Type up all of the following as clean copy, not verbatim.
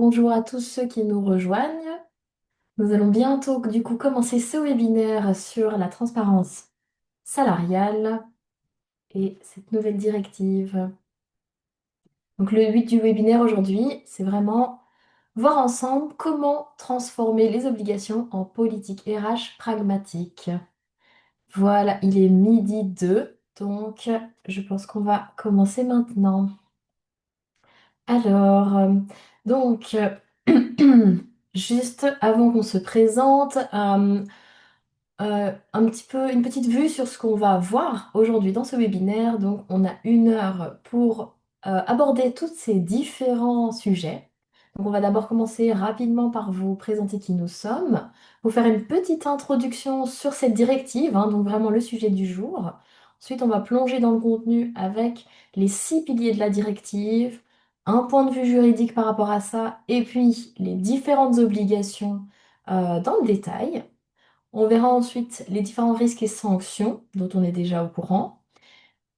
bonjour à tous ceux qui nous rejoignent. Nous allons bientôt du coup commencer ce webinaire sur la transparence salariale et cette nouvelle directive. Donc le but du webinaire aujourd'hui, c'est vraiment voir ensemble comment transformer les obligations en politique RH pragmatique. Voilà, il est midi 2, donc je pense qu'on va commencer maintenant. Alors, donc, juste avant qu'on se présente, un petit peu, une petite vue sur ce qu'on va voir aujourd'hui dans ce webinaire. Donc, on a 1 heure pour aborder tous ces différents sujets. Donc, on va d'abord commencer rapidement par vous présenter qui nous sommes, vous faire une petite introduction sur cette directive, hein, donc vraiment le sujet du jour. Ensuite, on va plonger dans le contenu avec les 6 piliers de la directive, un point de vue juridique par rapport à ça, et puis les différentes obligations dans le détail. On verra ensuite les différents risques et sanctions dont on est déjà au courant.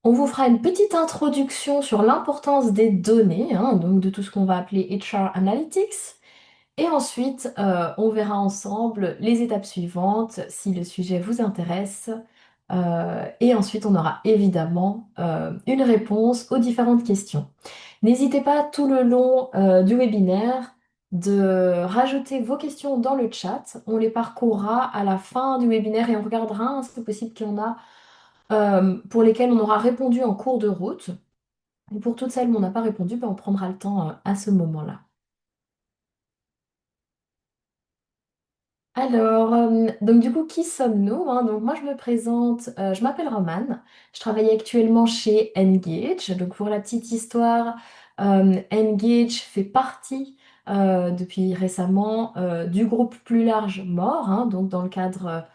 On vous fera une petite introduction sur l'importance des données, hein, donc de tout ce qu'on va appeler HR Analytics. Et ensuite, on verra ensemble les étapes suivantes si le sujet vous intéresse. Et ensuite, on aura évidemment une réponse aux différentes questions. N'hésitez pas tout le long du webinaire de rajouter vos questions dans le chat. On les parcourra à la fin du webinaire et on regardera, hein, c'est possible qu'il y en a pour lesquelles on aura répondu en cours de route. Et pour toutes celles où on n'a pas répondu, ben, on prendra le temps à ce moment-là. Alors, donc du coup, qui sommes-nous, hein? Donc moi, je me présente, je m'appelle Romane, je travaille actuellement chez Engage. Donc pour la petite histoire, Engage fait partie depuis récemment du groupe plus large MORE, hein, donc dans le cadre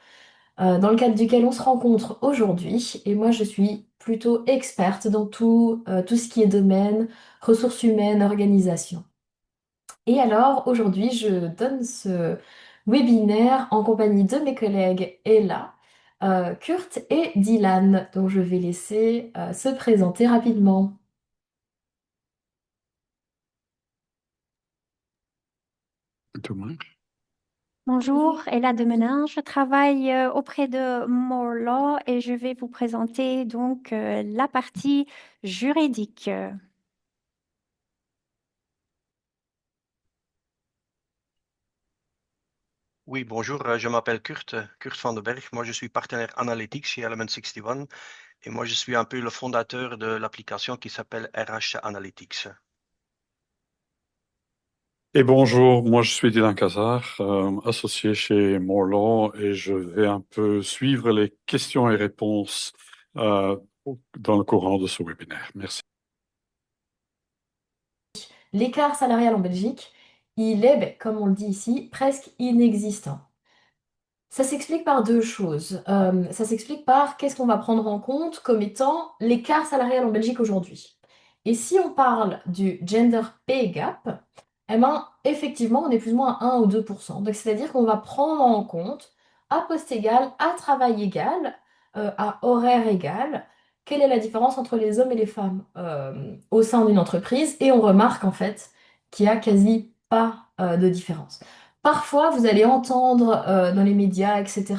duquel on se rencontre aujourd'hui. Et moi, je suis plutôt experte dans tout ce qui est domaine, ressources humaines, organisation. Et alors, aujourd'hui, je donne ce webinaire en compagnie de mes collègues Ella, Kurt et Dylan, dont je vais laisser se présenter rapidement. Tout le monde. Bonjour, Ella Demenin. Je travaille auprès de More Law et je vais vous présenter donc la partie juridique. Oui, bonjour, je m'appelle Kurt van den Berg. Moi, je suis partenaire analytique chez Element 61 et moi, je suis un peu le fondateur de l'application qui s'appelle RH Analytics. Et bonjour, moi je suis Dylan Cazard, associé chez Morlaw et je vais un peu suivre les questions et réponses euh, dans le courant de ce webinaire. Merci. L'écart salarial en Belgique, il est, ben, comme on le dit ici, presque inexistant. Ça s'explique par 2 choses. Ça s'explique par qu'est-ce qu'on va prendre en compte comme étant l'écart salarial en Belgique aujourd'hui. Et si on parle du gender pay gap, eh ben, effectivement, on est plus ou moins à 1 ou 2%. Donc, c'est-à-dire qu'on va prendre en compte, à poste égal, à travail égal, à horaire égal, quelle est la différence entre les hommes et les femmes au sein d'une entreprise. Et on remarque en fait qu'il n'y a quasi pas de différence. Parfois, vous allez entendre dans les médias, etc.,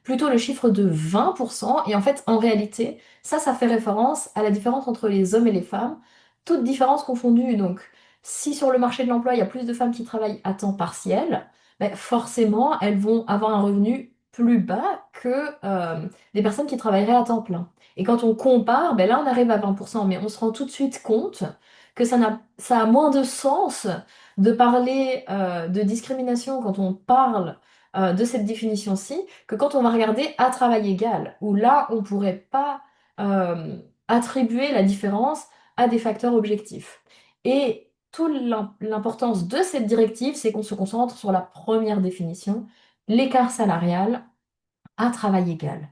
plutôt le chiffre de 20%. Et en fait, en réalité, ça fait référence à la différence entre les hommes et les femmes, toutes différences confondues. Donc, si sur le marché de l'emploi, il y a plus de femmes qui travaillent à temps partiel, ben, forcément, elles vont avoir un revenu plus bas que des personnes qui travailleraient à temps plein. Et quand on compare, ben là, on arrive à 20%, mais on se rend tout de suite compte que ça a moins de sens de parler de discrimination quand on parle de cette définition-ci que quand on va regarder à travail égal, où là, on ne pourrait pas attribuer la différence à des facteurs objectifs. Et toute l'importance de cette directive, c'est qu'on se concentre sur la première définition, l'écart salarial à travail égal.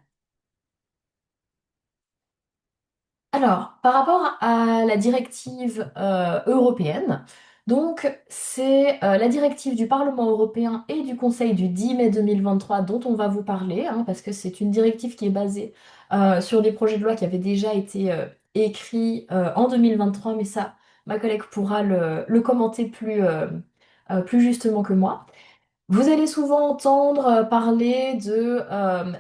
Alors, par rapport à la directive européenne, donc c'est la directive du Parlement européen et du Conseil du 10 mai 2023 dont on va vous parler, hein, parce que c'est une directive qui est basée sur des projets de loi qui avaient déjà été écrits en 2023, mais ça ma collègue pourra le commenter plus justement que moi. Vous allez souvent entendre parler de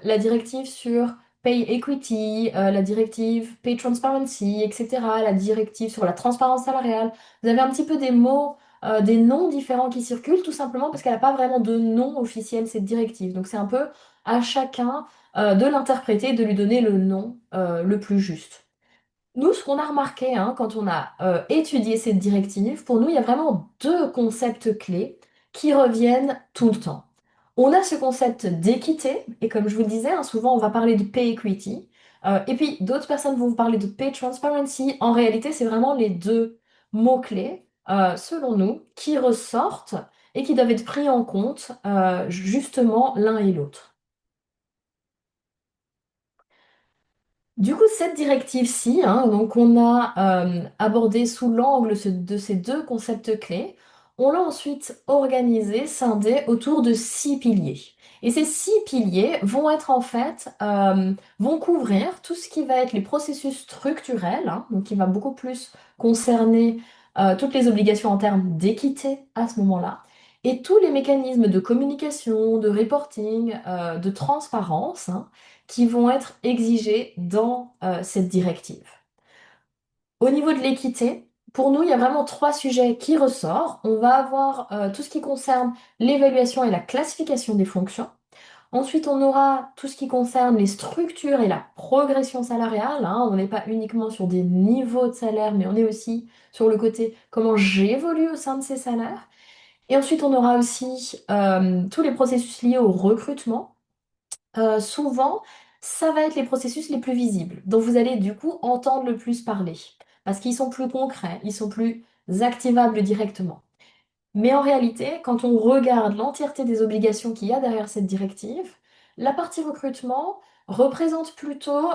la directive sur Pay Equity, la directive Pay Transparency, etc., la directive sur la transparence salariale. Vous avez un petit peu des mots, des noms différents qui circulent, tout simplement parce qu'elle n'a pas vraiment de nom officiel, cette directive. Donc c'est un peu à chacun de l'interpréter, de lui donner le nom le plus juste. Nous, ce qu'on a remarqué quand on a étudié cette directive, pour nous, il y a vraiment deux concepts clés qui reviennent tout le temps. On a ce concept d'équité, et comme je vous le disais, souvent on va parler de pay equity, et puis d'autres personnes vont vous parler de pay transparency. En réalité, c'est vraiment les deux mots-clés, selon nous, qui ressortent et qui doivent être pris en compte justement l'un et l'autre. Du coup, cette directive-ci, donc on a abordé sous l'angle de ces deux concepts clés, on l'a ensuite organisé, scindé autour de 6 piliers. Et ces 6 piliers vont être en fait, vont couvrir tout ce qui va être les processus structurels, donc qui va beaucoup plus concerner toutes les obligations en termes d'équité à ce moment-là, et tous les mécanismes de communication, de reporting, de transparence, qui vont être exigés dans cette directive. Au niveau de l'équité, pour nous, il y a vraiment 3 sujets qui ressortent. On va avoir tout ce qui concerne l'évaluation et la classification des fonctions. Ensuite, on aura tout ce qui concerne les structures et la progression salariale. On n'est pas uniquement sur des niveaux de salaire, mais on est aussi sur le côté comment j'évolue au sein de ces salaires. Et ensuite, on aura aussi tous les processus liés au recrutement. Souvent, ça va être les processus les plus visibles, dont vous allez du coup entendre le plus parler, parce qu'ils sont plus concrets, ils sont plus activables directement. Mais en réalité, quand on regarde l'entièreté des obligations qu'il y a derrière cette directive, la partie recrutement représente plutôt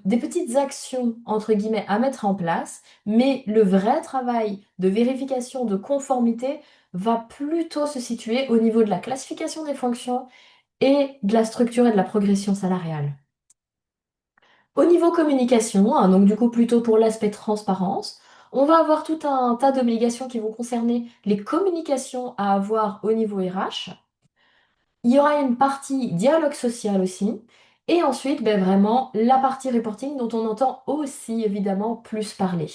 des petites actions, entre guillemets, à mettre en place, mais le vrai travail de vérification de conformité va plutôt se situer au niveau de la classification des fonctions et de la structure et de la progression salariale. Au niveau communication, donc du coup plutôt pour l'aspect transparence, on va avoir tout un tas d'obligations qui vont concerner les communications à avoir au niveau RH. Il y aura une partie dialogue social aussi. Et ensuite, vraiment la partie reporting dont on entend aussi évidemment plus parler.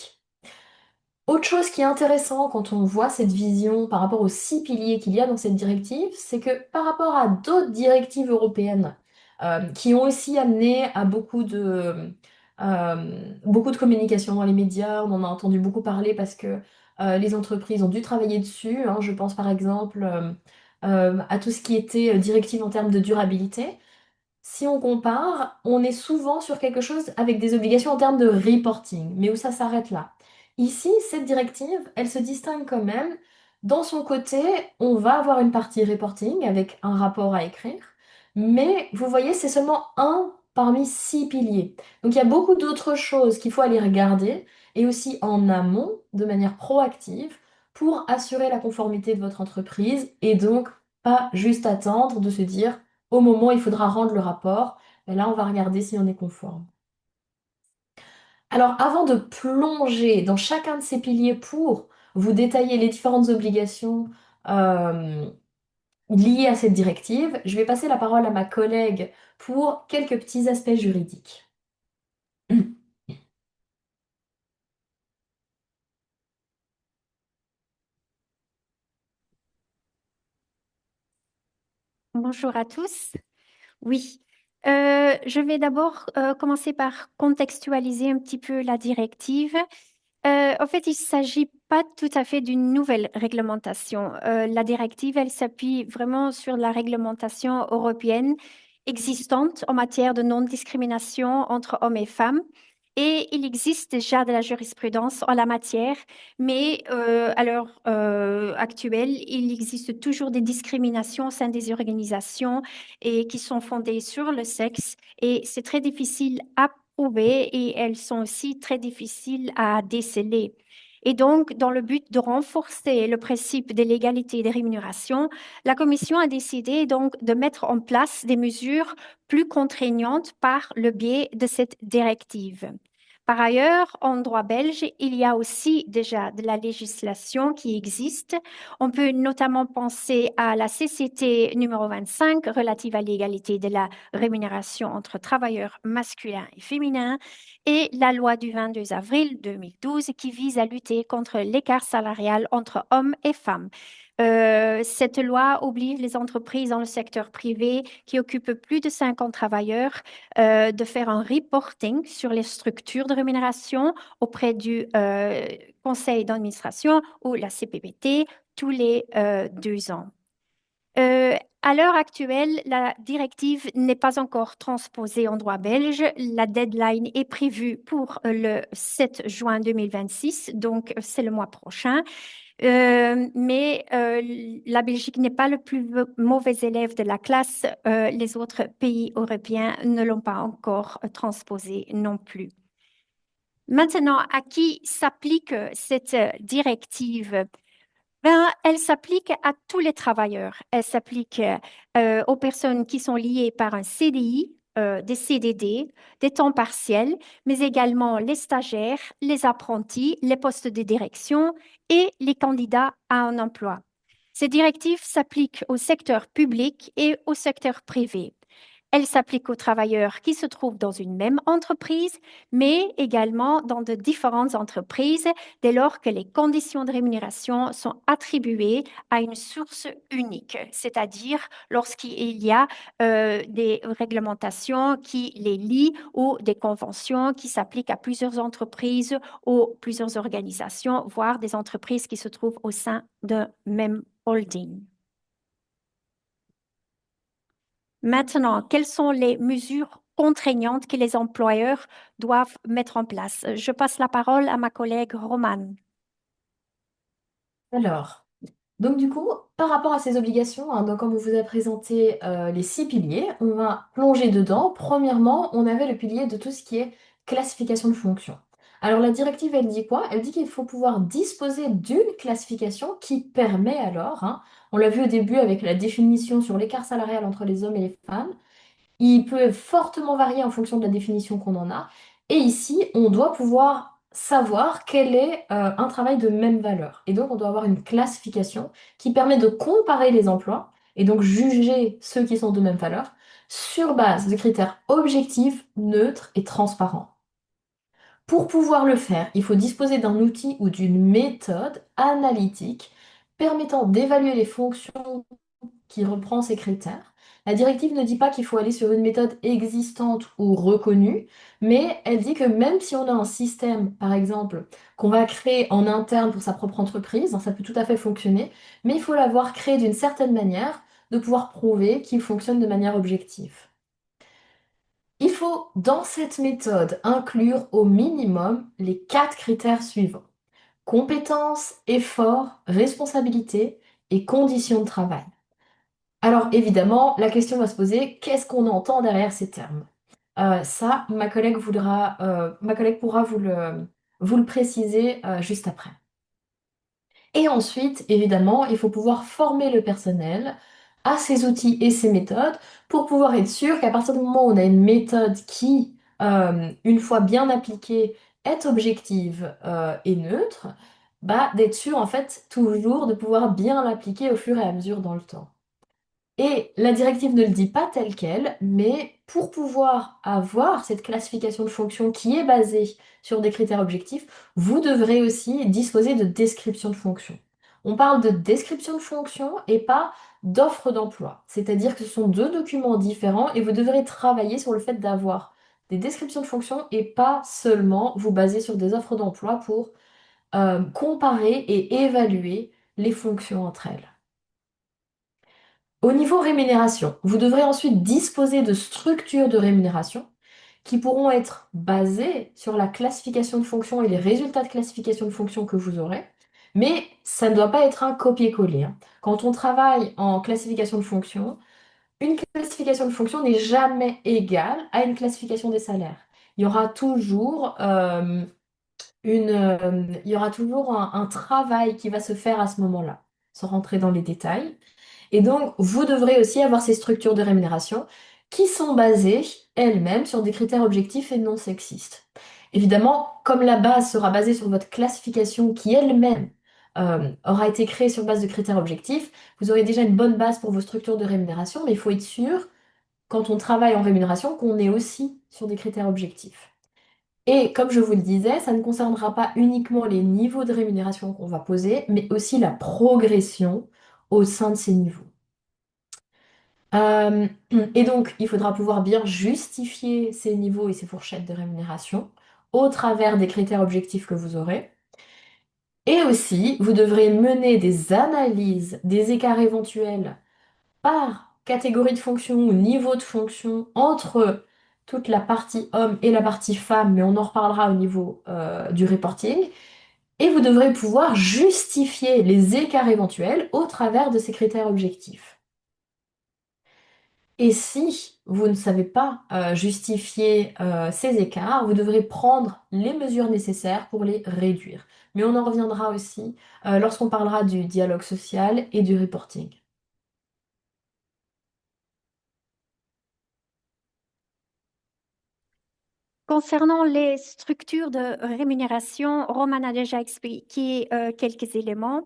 Autre chose qui est intéressant quand on voit cette vision par rapport aux 6 piliers qu'il y a dans cette directive, c'est que par rapport à d'autres directives européennes qui ont aussi amené à beaucoup de communication dans les médias, on en a entendu beaucoup parler parce que les entreprises ont dû travailler dessus. Je pense par exemple à tout ce qui était directive en termes de durabilité. Si on compare, on est souvent sur quelque chose avec des obligations en termes de reporting, mais où ça s'arrête là. Ici, cette directive, elle se distingue quand même. Dans son côté, on va avoir une partie reporting avec un rapport à écrire, mais vous voyez, c'est seulement un parmi 6 piliers. Donc il y a beaucoup d'autres choses qu'il faut aller regarder, et aussi en amont, de manière proactive, pour assurer la conformité de votre entreprise, et donc pas juste attendre de se dire au moment où il faudra rendre le rapport, et là, on va regarder si on est conforme. Alors, avant de plonger dans chacun de ces piliers pour vous détailler les différentes obligations euh, liées à cette directive, je vais passer la parole à ma collègue pour quelques petits aspects juridiques. Bonjour à tous. Oui, je vais d'abord commencer par contextualiser un petit peu la directive. En fait, il ne s'agit pas tout à fait d'une nouvelle réglementation. La directive, elle s'appuie vraiment sur la réglementation européenne existante en matière de non-discrimination entre hommes et femmes. Et il existe déjà de la jurisprudence en la matière, mais à l'heure actuelle, il existe toujours des discriminations au sein des organisations et qui sont fondées sur le sexe. Et c'est très difficile à prouver et elles sont aussi très difficiles à déceler. Et donc, dans le but de renforcer le principe de l'égalité des rémunérations, la Commission a décidé donc de mettre en place des mesures plus contraignantes par le biais de cette directive. Par ailleurs, en droit belge, il y a aussi déjà de la législation qui existe. On peut notamment penser à la CCT numéro 25 relative à l'égalité de la rémunération entre travailleurs masculins et féminins et la loi du 22 avril 2012 qui vise à lutter contre l'écart salarial entre hommes et femmes. Cette loi oblige les entreprises dans le secteur privé qui occupent plus de 50 travailleurs de faire un reporting sur les structures de rémunération auprès du conseil d'administration ou la CPBT tous les 2 ans. À l'heure actuelle, la directive n'est pas encore transposée en droit belge. La deadline est prévue pour le 7 juin 2026, donc c'est le mois prochain. Mais la Belgique n'est pas le plus mauvais élève de la classe. Les autres pays européens ne l'ont pas encore transposé non plus. Maintenant, à qui s'applique cette directive? Ben, elle s'applique à tous les travailleurs. Elle s'applique aux personnes qui sont liées par un CDI, des CDD, des temps partiels, mais également les stagiaires, les apprentis, les postes de direction et les candidats à un emploi. Ces directives s'appliquent au secteur public et au secteur privé. Elle s'applique aux travailleurs qui se trouvent dans une même entreprise, mais également dans de différentes entreprises dès lors que les conditions de rémunération sont attribuées à une source unique, c'est-à-dire lorsqu'il y a des réglementations qui les lient ou des conventions qui s'appliquent à plusieurs entreprises ou plusieurs organisations, voire des entreprises qui se trouvent au sein d'un même holding. Maintenant, quelles sont les mesures contraignantes que les employeurs doivent mettre en place? Je passe la parole à ma collègue Romane. Alors, donc du coup, par rapport à ces obligations, hein, donc comme on vous a présenté les 6 piliers, on va plonger dedans. Premièrement, on avait le pilier de tout ce qui est classification de fonctions. Alors la directive, elle dit quoi? Elle dit qu'il faut pouvoir disposer d'une classification qui permet alors, hein, on l'a vu au début avec la définition sur l'écart salarial entre les hommes et les femmes, il peut fortement varier en fonction de la définition qu'on en a. Et ici, on doit pouvoir savoir quel est un travail de même valeur. Et donc, on doit avoir une classification qui permet de comparer les emplois et donc juger ceux qui sont de même valeur sur base de critères objectifs, neutres et transparents. Pour pouvoir le faire, il faut disposer d'un outil ou d'une méthode analytique permettant d'évaluer les fonctions qui reprend ces critères. La directive ne dit pas qu'il faut aller sur une méthode existante ou reconnue, mais elle dit que même si on a un système, par exemple, qu'on va créer en interne pour sa propre entreprise, ça peut tout à fait fonctionner, mais il faut l'avoir créé d'une certaine manière, de pouvoir prouver qu'il fonctionne de manière objective. Il faut, dans cette méthode, inclure au minimum les 4 critères suivants: compétences, efforts, responsabilité et conditions de travail. Alors évidemment, la question va se poser, qu'est-ce qu'on entend derrière ces termes? Ça, ma collègue pourra vous le préciser juste après. Et ensuite, évidemment, il faut pouvoir former le personnel à ces outils et ces méthodes pour pouvoir être sûr qu'à partir du moment où on a une méthode qui, une fois bien appliquée, est objective et neutre, bah, d'être sûr en fait toujours de pouvoir bien l'appliquer au fur et à mesure dans le temps. Et la directive ne le dit pas tel quel, mais pour pouvoir avoir cette classification de fonctions qui est basée sur des critères objectifs, vous devrez aussi disposer de description de fonctions. On parle de description de fonctions et pas d'offre d'emploi. C'est-à-dire que ce sont 2 documents différents et vous devrez travailler sur le fait d'avoir des descriptions de fonctions et pas seulement vous baser sur des offres d'emploi pour comparer et évaluer les fonctions entre elles. Au niveau rémunération, vous devrez ensuite disposer de structures de rémunération qui pourront être basées sur la classification de fonctions et les résultats de classification de fonctions que vous aurez, mais ça ne doit pas être un copier-coller, hein. Quand on travaille en classification de fonctions, une classification de fonctions n'est jamais égale à une classification des salaires. Il y aura toujours, il y aura toujours un travail qui va se faire à ce moment-là, sans rentrer dans les détails. Et donc, vous devrez aussi avoir ces structures de rémunération qui sont basées elles-mêmes sur des critères objectifs et non sexistes. Évidemment, comme la base sera basée sur votre classification qui elle-même aura été créée sur base de critères objectifs, vous aurez déjà une bonne base pour vos structures de rémunération, mais il faut être sûr, quand on travaille en rémunération, qu'on est aussi sur des critères objectifs. Et comme je vous le disais, ça ne concernera pas uniquement les niveaux de rémunération qu'on va poser, mais aussi la progression au sein de ces niveaux. Euh, et donc, il faudra pouvoir bien justifier ces niveaux et ces fourchettes de rémunération au travers des critères objectifs que vous aurez. Et aussi, vous devrez mener des analyses des écarts éventuels par catégorie de fonction ou niveau de fonction entre toute la partie homme et la partie femme, mais on en reparlera au niveau du reporting. Et vous devrez pouvoir justifier les écarts éventuels au travers de ces critères objectifs. Et si vous ne savez pas justifier ces écarts, vous devrez prendre les mesures nécessaires pour les réduire. Mais on en reviendra aussi lorsqu'on parlera du dialogue social et du reporting. Concernant les structures de rémunération, Roman a déjà expliqué quelques éléments.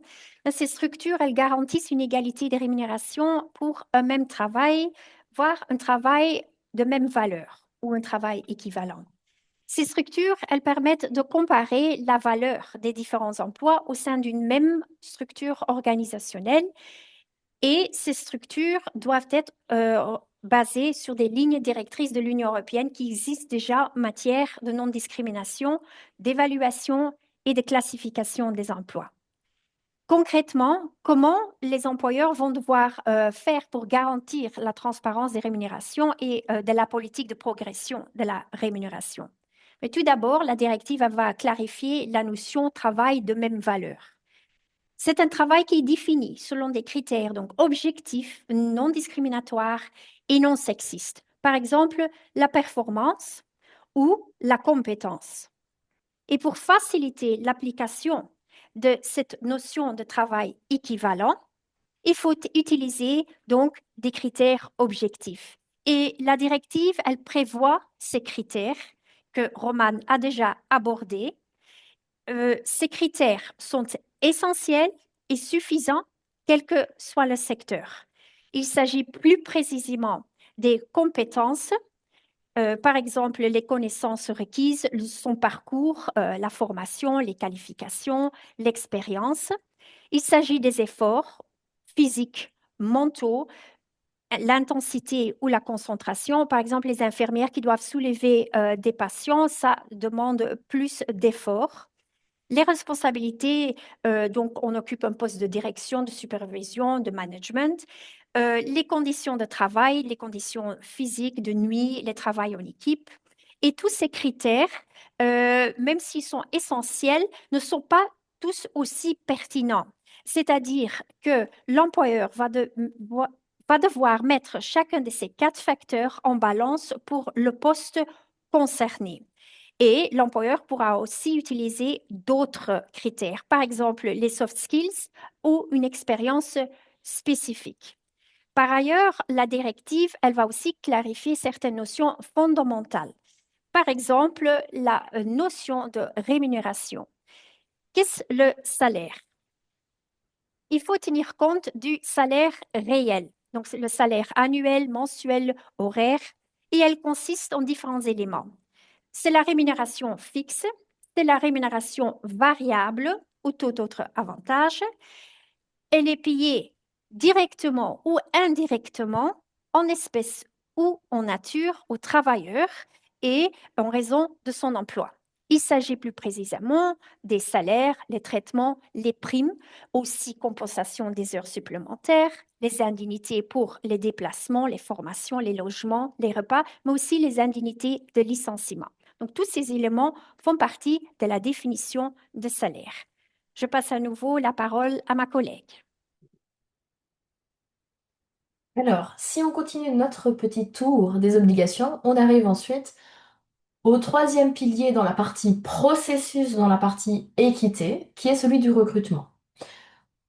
Ces structures, elles garantissent une égalité de rémunération pour un même travail, voire un travail de même valeur ou un travail équivalent. Ces structures, elles permettent de comparer la valeur des différents emplois au sein d'une même structure organisationnelle et ces structures doivent être basées sur des lignes directrices de l'Union européenne qui existent déjà en matière de non-discrimination, d'évaluation et de classification des emplois. Concrètement, comment les employeurs vont devoir faire pour garantir la transparence des rémunérations et de la politique de progression de la rémunération? Mais tout d'abord, la directive va clarifier la notion travail de même valeur. C'est un travail qui est défini selon des critères donc objectifs, non discriminatoires et non sexistes. Par exemple, la performance ou la compétence. Et pour faciliter l'application de cette notion de travail équivalent, il faut utiliser donc des critères objectifs. Et la directive, elle prévoit ces critères que Roman a déjà abordés. Ces critères sont essentiels et suffisants, quel que soit le secteur. Il s'agit plus précisément des compétences, par exemple les connaissances requises, son parcours, la formation, les qualifications, l'expérience. Il s'agit des efforts physiques, mentaux, l'intensité ou la concentration. Par exemple, les infirmières qui doivent soulever des patients, ça demande plus d'efforts. Les responsabilités, donc on occupe un poste de direction, de supervision, de management. Les conditions de travail, les conditions physiques, de nuit, les travails en équipe. Et tous ces critères, même s'ils sont essentiels, ne sont pas tous aussi pertinents. C'est-à-dire que l'employeur va devoir mettre chacun de ces 4 facteurs en balance pour le poste concerné. Et l'employeur pourra aussi utiliser d'autres critères, par exemple les soft skills ou une expérience spécifique. Par ailleurs, la directive, elle va aussi clarifier certaines notions fondamentales. Par exemple, la notion de rémunération. Qu'est-ce le salaire? Il faut tenir compte du salaire réel. Donc, c'est le salaire annuel, mensuel, horaire, et elle consiste en différents éléments. C'est la rémunération fixe, c'est la rémunération variable ou tout autre avantage. Elle est payée directement ou indirectement en espèces ou en nature au travailleur et en raison de son emploi. Il s'agit plus précisément des salaires, les traitements, les primes, aussi compensation des heures supplémentaires, les indemnités pour les déplacements, les formations, les logements, les repas, mais aussi les indemnités de licenciement. Donc, tous ces éléments font partie de la définition de salaire. Je passe à nouveau la parole à ma collègue. Alors, si on continue notre petit tour des obligations, on arrive ensuite au troisième pilier dans la partie processus, dans la partie équité, qui est celui du recrutement.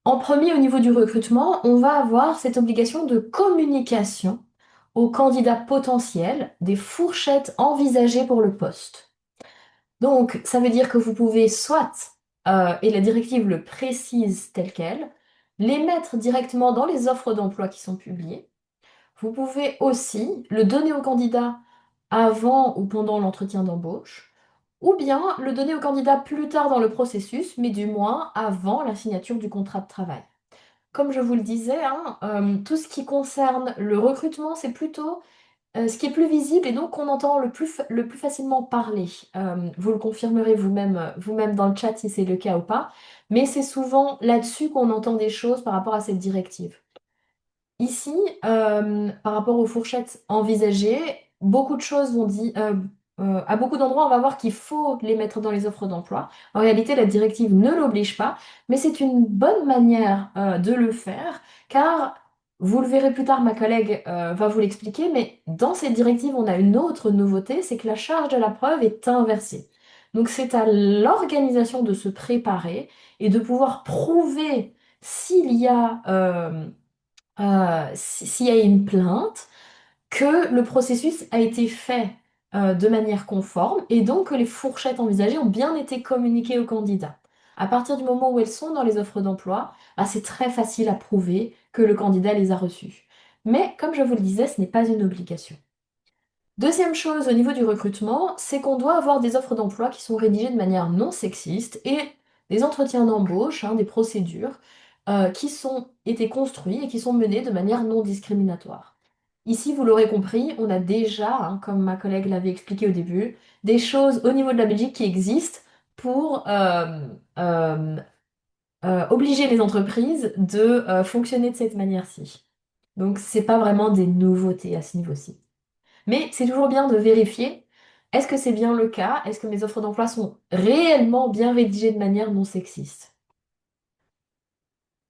En premier, au niveau du recrutement, on va avoir cette obligation de communication aux candidats potentiels des fourchettes envisagées pour le poste. Donc, ça veut dire que vous pouvez soit, et la directive le précise tel quel, les mettre directement dans les offres d'emploi qui sont publiées. Vous pouvez aussi le donner au candidat avant ou pendant l'entretien d'embauche, ou bien le donner au candidat plus tard dans le processus, mais du moins avant la signature du contrat de travail. Comme je vous le disais, hein, tout ce qui concerne le recrutement, c'est plutôt ce qui est plus visible et donc on entend le plus facilement parler. Vous le confirmerez vous-même dans le chat si c'est le cas ou pas, mais c'est souvent là-dessus qu'on entend des choses par rapport à cette directive. Ici, par rapport aux fourchettes envisagées, beaucoup de choses vont dire. À beaucoup d'endroits, on va voir qu'il faut les mettre dans les offres d'emploi. En réalité, la directive ne l'oblige pas, mais c'est une bonne manière de le faire, car vous le verrez plus tard, ma collègue va vous l'expliquer, mais dans cette directive, on a une autre nouveauté, c'est que la charge de la preuve est inversée. Donc c'est à l'organisation de se préparer et de pouvoir prouver s'il y a s'il y a une plainte, que le processus a été fait de manière conforme et donc que les fourchettes envisagées ont bien été communiquées aux candidats. À partir du moment où elles sont dans les offres d'emploi, bah, c'est très facile à prouver que le candidat les a reçues. Mais comme je vous le disais, ce n'est pas une obligation. Deuxième chose au niveau du recrutement, c'est qu'on doit avoir des offres d'emploi qui sont rédigées de manière non sexiste et des entretiens d'embauche, hein, des procédures qui sont été construits et qui sont menés de manière non discriminatoire. Ici, vous l'aurez compris, on a déjà, hein, comme ma collègue l'avait expliqué au début, des choses au niveau de la Belgique qui existent pour euh, obliger les entreprises de fonctionner de cette manière-ci. Donc, c'est pas vraiment des nouveautés à ce niveau-ci. Mais c'est toujours bien de vérifier, est-ce que c'est bien le cas? Est-ce que mes offres d'emploi sont réellement bien rédigées de manière non sexiste?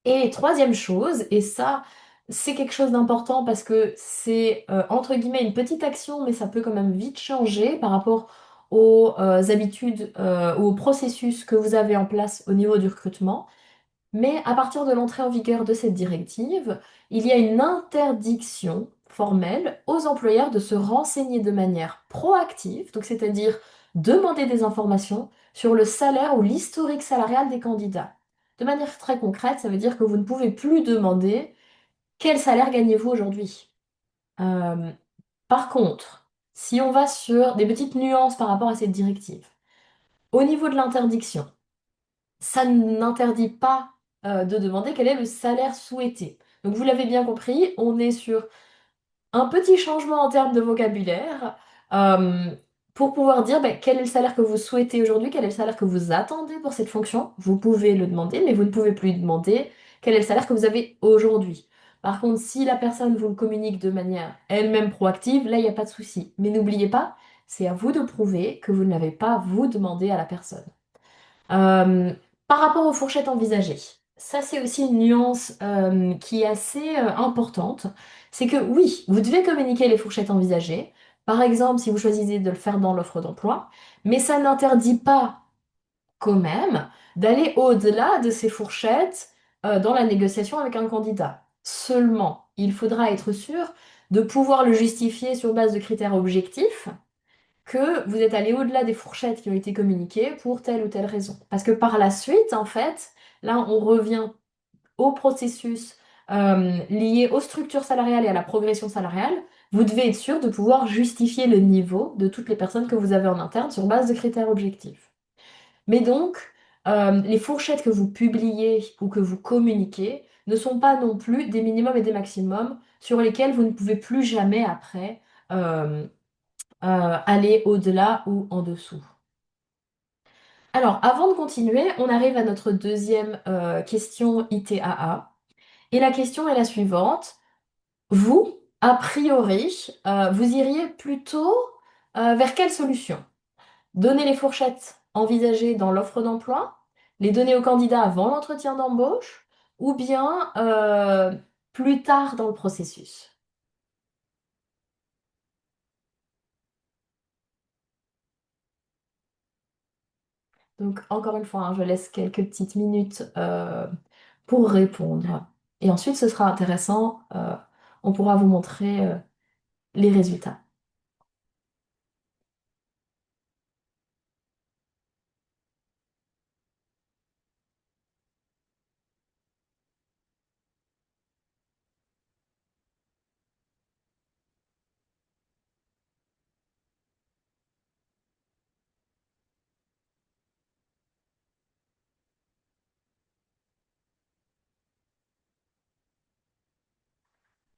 Et troisième chose, et ça, c'est quelque chose d'important parce que c'est entre guillemets une petite action, mais ça peut quand même vite changer par rapport aux habitudes ou au processus que vous avez en place au niveau du recrutement. Mais à partir de l'entrée en vigueur de cette directive, il y a une interdiction formelle aux employeurs de se renseigner de manière proactive, donc c'est-à-dire demander des informations sur le salaire ou l'historique salarial des candidats. De manière très concrète, ça veut dire que vous ne pouvez plus demander quel salaire gagnez-vous aujourd'hui. Euh, Par contre, si on va sur des petites nuances par rapport à cette directive, au niveau de l'interdiction, ça n'interdit pas de demander quel est le salaire souhaité. Donc vous l'avez bien compris, on est sur un petit changement en termes de vocabulaire euh, pour pouvoir dire ben, quel est le salaire que vous souhaitez aujourd'hui, quel est le salaire que vous attendez pour cette fonction. Vous pouvez le demander, mais vous ne pouvez plus demander quel est le salaire que vous avez aujourd'hui. Par contre, si la personne vous le communique de manière elle-même proactive, là, il n'y a pas de souci. Mais n'oubliez pas, c'est à vous de prouver que vous ne l'avez pas vous demandé à la personne. Euh, Par rapport aux fourchettes envisagées, ça c'est aussi une nuance qui est assez importante. C'est que oui, vous devez communiquer les fourchettes envisagées. Par exemple, si vous choisissez de le faire dans l'offre d'emploi, mais ça n'interdit pas quand même d'aller au-delà de ces fourchettes dans la négociation avec un candidat. Seulement, il faudra être sûr de pouvoir le justifier sur base de critères objectifs que vous êtes allé au-delà des fourchettes qui ont été communiquées pour telle ou telle raison. Parce que par la suite, en fait, là, on revient au processus lié aux structures salariales et à la progression salariale. Vous devez être sûr de pouvoir justifier le niveau de toutes les personnes que vous avez en interne sur base de critères objectifs. Mais donc, les fourchettes que vous publiez ou que vous communiquez ne sont pas non plus des minimums et des maximums sur lesquels vous ne pouvez plus jamais après euh, aller au-delà ou en dessous. Alors, avant de continuer, on arrive à notre deuxième question ITAA. Et la question est la suivante. Vous, a priori, vous iriez plutôt vers quelle solution? Donner les fourchettes envisagées dans l'offre d'emploi, les donner aux candidats avant l'entretien d'embauche, ou bien plus tard dans le processus? Donc, encore une fois, hein, je laisse quelques petites minutes pour répondre. Et ensuite, ce sera intéressant. On pourra vous montrer les résultats.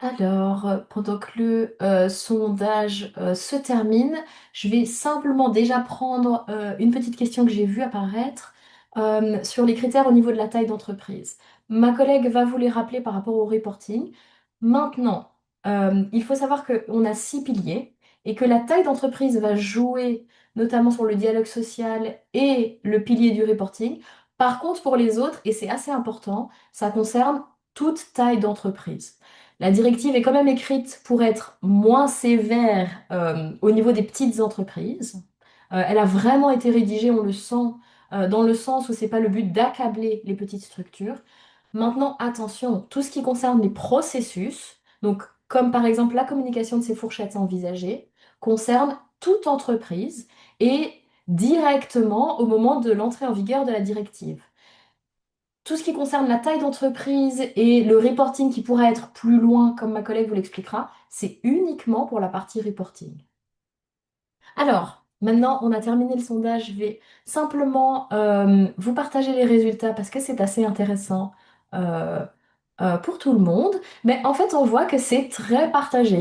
Alors, pendant que le sondage se termine, je vais simplement déjà prendre une petite question que j'ai vue apparaître sur les critères au niveau de la taille d'entreprise. Ma collègue va vous les rappeler par rapport au reporting. Maintenant, il faut savoir qu'on a 6 piliers et que la taille d'entreprise va jouer notamment sur le dialogue social et le pilier du reporting. Par contre, pour les autres, et c'est assez important, ça concerne toute taille d'entreprise. La directive est quand même écrite pour être moins sévère au niveau des petites entreprises. Elle a vraiment été rédigée, on le sent, dans le sens où c'est pas le but d'accabler les petites structures. Maintenant, attention, tout ce qui concerne les processus, donc comme par exemple la communication de ces fourchettes envisagées, concerne toute entreprise et directement au moment de l'entrée en vigueur de la directive. Tout ce qui concerne la taille d'entreprise et le reporting qui pourrait être plus loin, comme ma collègue vous l'expliquera, c'est uniquement pour la partie reporting. Alors, maintenant, on a terminé le sondage. Je vais simplement vous partager les résultats parce que c'est assez intéressant euh, pour tout le monde. Mais en fait, on voit que c'est très partagé.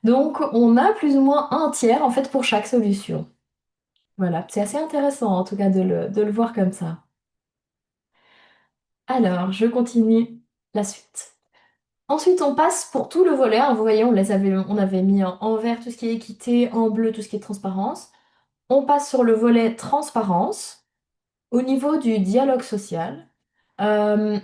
Donc, on a plus ou moins un tiers en fait pour chaque solution. Voilà, c'est assez intéressant en tout cas de le voir comme ça. Alors, je continue la suite. Ensuite, on passe pour tout le volet, hein. Vous voyez, on avait mis en vert tout ce qui est équité, en bleu tout ce qui est transparence. On passe sur le volet transparence. Au niveau du dialogue social, euh,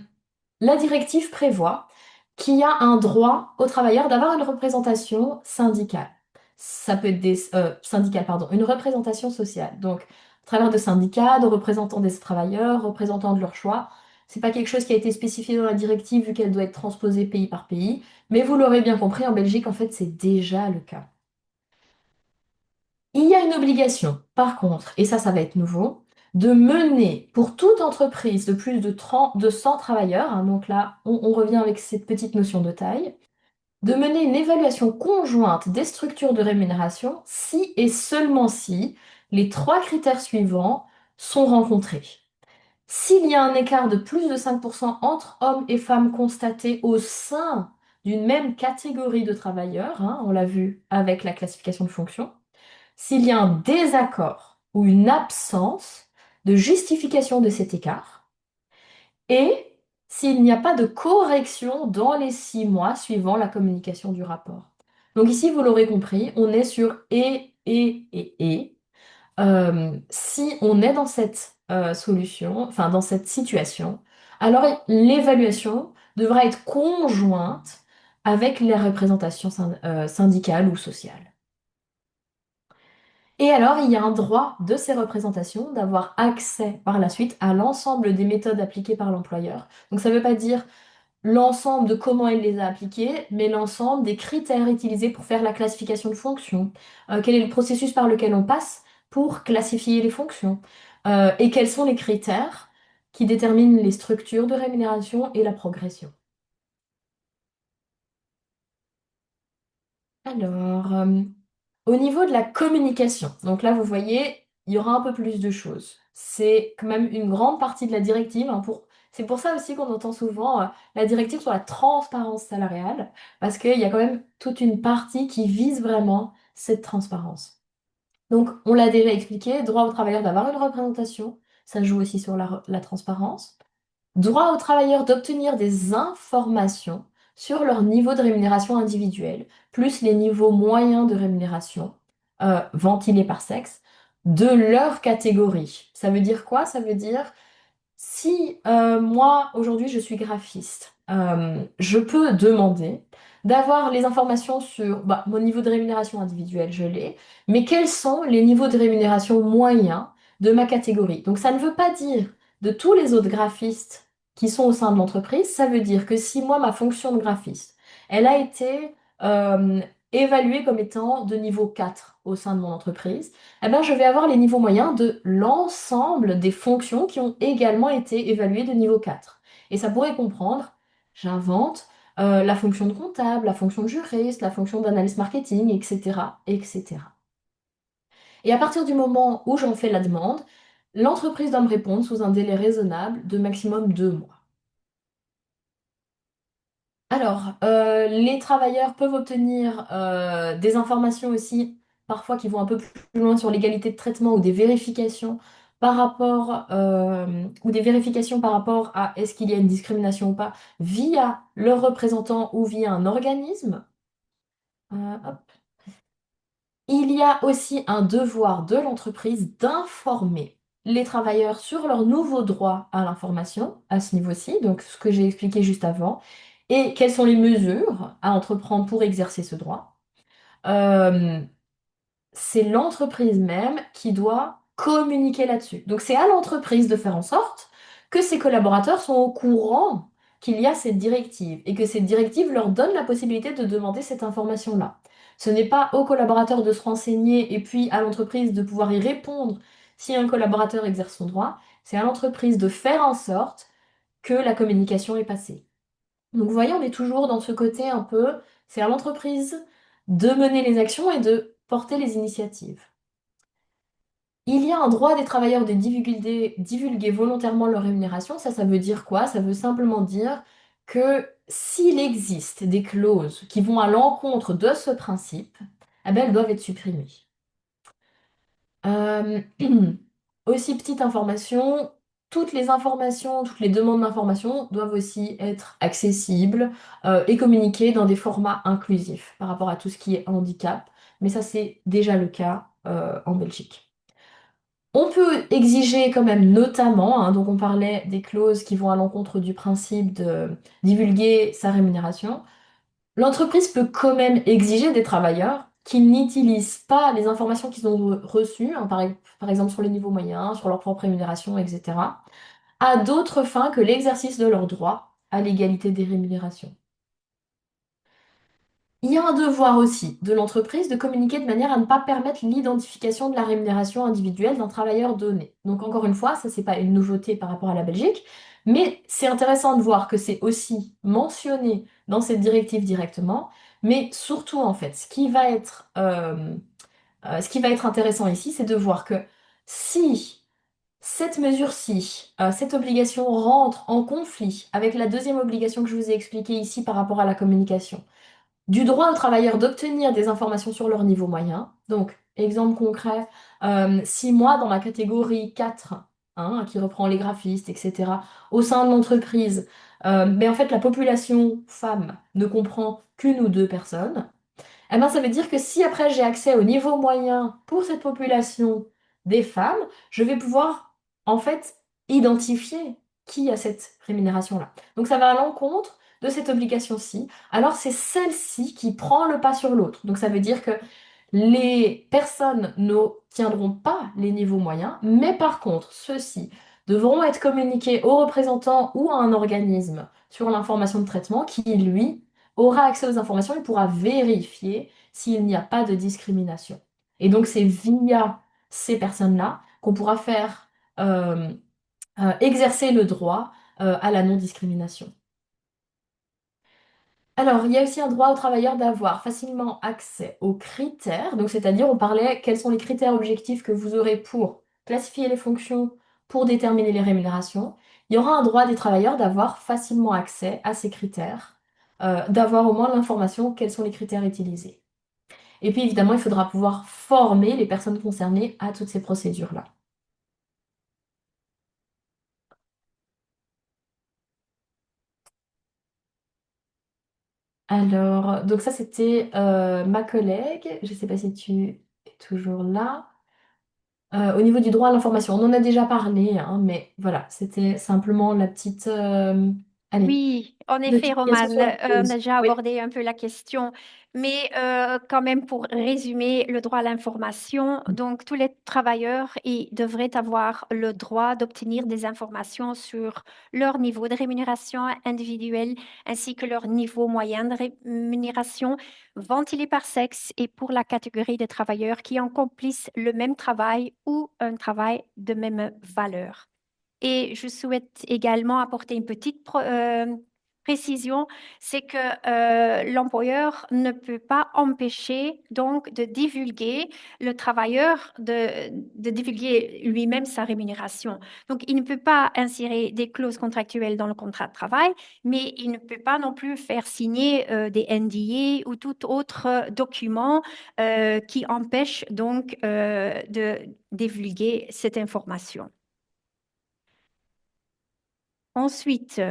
la directive prévoit qu'il y a un droit aux travailleurs d'avoir une représentation syndicale. Ça peut être syndicale, pardon, une représentation sociale. Donc, à travers de syndicats, de représentants des travailleurs, représentants de leur choix. C'est pas quelque chose qui a été spécifié dans la directive vu qu'elle doit être transposée pays par pays. Mais vous l'aurez bien compris, en Belgique, en fait, c'est déjà le cas. Il y a une obligation, par contre, et ça va être nouveau, de mener pour toute entreprise de plus de 30 de 100 travailleurs, hein, donc là, on revient avec cette petite notion de taille, de mener une évaluation conjointe des structures de rémunération si et seulement si les 3 critères suivants sont rencontrés. S'il y a un écart de plus de 5% entre hommes et femmes constatés au sein d'une même catégorie de travailleurs, hein, on l'a vu avec la classification de fonctions, s'il y a un désaccord ou une absence de justification de cet écart, et s'il n'y a pas de correction dans les 6 mois suivant la communication du rapport. Donc ici, vous l'aurez compris, on est sur et. Si on est dans cette solution, enfin dans cette situation, alors l'évaluation devra être conjointe avec les représentations syndicales ou sociales. Et alors, il y a un droit de ces représentations d'avoir accès par la suite à l'ensemble des méthodes appliquées par l'employeur. Donc ça ne veut pas dire l'ensemble de comment il les a appliquées, mais l'ensemble des critères utilisés pour faire la classification de fonctions. Quel est le processus par lequel on passe pour classifier les fonctions? Et quels sont les critères qui déterminent les structures de rémunération et la progression? Alors, au niveau de la communication, donc là, vous voyez, il y aura un peu plus de choses. C'est quand même une grande partie de la directive, hein, C'est pour ça aussi qu'on entend souvent la directive sur la transparence salariale, parce qu'il y a quand même toute une partie qui vise vraiment cette transparence. Donc, on l'a déjà expliqué, droit aux travailleurs d'avoir une représentation, ça joue aussi sur la transparence. Droit aux travailleurs d'obtenir des informations sur leur niveau de rémunération individuelle, plus les niveaux moyens de rémunération, ventilés par sexe, de leur catégorie. Ça veut dire quoi? Ça veut dire si moi, aujourd'hui, je suis graphiste, je peux demander d'avoir les informations sur mon niveau de rémunération individuelle, je l'ai, mais quels sont les niveaux de rémunération moyens de ma catégorie? Donc ça ne veut pas dire de tous les autres graphistes qui sont au sein de l'entreprise, ça veut dire que si moi, ma fonction de graphiste, elle a été euh, évaluée comme étant de niveau 4 au sein de mon entreprise, eh ben, je vais avoir les niveaux moyens de l'ensemble des fonctions qui ont également été évaluées de niveau 4. Et ça pourrait comprendre, j'invente, la fonction de comptable, la fonction de juriste, la fonction d'analyste marketing, etc., etc. Et à partir du moment où j'en fais la demande, l'entreprise doit me répondre sous un délai raisonnable de maximum 2 mois. Alors, les travailleurs peuvent obtenir des informations aussi, parfois qui vont un peu plus loin sur l'égalité de traitement ou des vérifications par rapport, ou des vérifications par rapport à est-ce qu'il y a une discrimination ou pas, via leur représentant ou via un organisme. Hop. Il y a aussi un devoir de l'entreprise d'informer les travailleurs sur leurs nouveaux droits à l'information à ce niveau-ci, donc ce que j'ai expliqué juste avant, et quelles sont les mesures à entreprendre pour exercer ce droit. Euh, c'est l'entreprise même qui doit communiquer là-dessus. Donc c'est à l'entreprise de faire en sorte que ses collaborateurs sont au courant qu'il y a cette directive et que cette directive leur donne la possibilité de demander cette information-là. Ce n'est pas aux collaborateurs de se renseigner et puis à l'entreprise de pouvoir y répondre si un collaborateur exerce son droit, c'est à l'entreprise de faire en sorte que la communication est passée. Donc vous voyez, on est toujours dans ce côté un peu, c'est à l'entreprise de mener les actions et de porter les initiatives. Il y a un droit des travailleurs de divulguer volontairement leur rémunération. Ça veut dire quoi? Ça veut simplement dire que s'il existe des clauses qui vont à l'encontre de ce principe, eh ben, elles doivent être supprimées. Euh, Aussi, petite information, toutes les informations, toutes les demandes d'information doivent aussi être accessibles et communiquées dans des formats inclusifs par rapport à tout ce qui est handicap. Mais ça, c'est déjà le cas en Belgique. On peut exiger quand même notamment, donc on parlait des clauses qui vont à l'encontre du principe de divulguer sa rémunération. L'entreprise peut quand même exiger des travailleurs qu'ils n'utilisent pas les informations qu'ils ont reçues, par exemple sur les niveaux moyens, sur leur propre rémunération, etc., à d'autres fins que l'exercice de leur droit à l'égalité des rémunérations. Il y a un devoir aussi de l'entreprise de communiquer de manière à ne pas permettre l'identification de la rémunération individuelle d'un travailleur donné. Donc encore une fois, ça c'est pas une nouveauté par rapport à la Belgique, mais c'est intéressant de voir que c'est aussi mentionné dans cette directive directement, mais surtout en fait, ce qui va être intéressant ici, c'est de voir que si cette mesure-ci, cette obligation rentre en conflit avec la deuxième obligation que je vous ai expliquée ici par rapport à la communication, du droit aux travailleurs d'obtenir des informations sur leur niveau moyen. Donc, exemple concret, si moi, dans ma catégorie 4, qui reprend les graphistes, etc., au sein de l'entreprise, mais en fait, la population femme ne comprend qu'une ou deux personnes, eh ben, ça veut dire que si après j'ai accès au niveau moyen pour cette population des femmes, je vais pouvoir en fait identifier qui a cette rémunération-là. Donc ça va à l'encontre de cette obligation-ci. Alors c'est celle-ci qui prend le pas sur l'autre. Donc ça veut dire que les personnes n'obtiendront pas les niveaux moyens, mais par contre, ceux-ci devront être communiqués au représentant ou à un organisme sur l'information de traitement qui, lui, aura accès aux informations et pourra vérifier s'il n'y a pas de discrimination. Et donc, c'est via ces personnes-là qu'on pourra faire exercer le droit à la non-discrimination. Alors, il y a aussi un droit aux travailleurs d'avoir facilement accès aux critères. Donc, c'est-à-dire, on parlait quels sont les critères objectifs que vous aurez pour classifier les fonctions, pour déterminer les rémunérations. Il y aura un droit des travailleurs d'avoir facilement accès à ces critères, d'avoir au moins l'information quels sont les critères utilisés. Et puis, évidemment, il faudra pouvoir former les personnes concernées à toutes ces procédures-là. Alors, donc ça, c'était ma collègue. Je ne sais pas si tu es toujours là. Au niveau du droit à l'information, on en a déjà parlé, mais voilà, c'était simplement la petite, allez, Oui, en effet, notification Romane, sur les on a clauses. déjà Oui. abordé un peu la question, mais quand même pour résumer le droit à l'information, donc tous les travailleurs ils devraient avoir le droit d'obtenir des informations sur leur niveau de rémunération individuelle ainsi que leur niveau moyen de rémunération ventilé par sexe et pour la catégorie des travailleurs qui accomplissent le même travail ou un travail de même valeur. Et je souhaite également apporter une petite précision, c'est que l'employeur ne peut pas empêcher donc de divulguer le travailleur, de divulguer lui-même sa rémunération. Donc, il ne peut pas insérer des clauses contractuelles dans le contrat de travail, mais il ne peut pas non plus faire signer des NDA ou tout autre document qui empêche donc de divulguer cette information. Ensuite,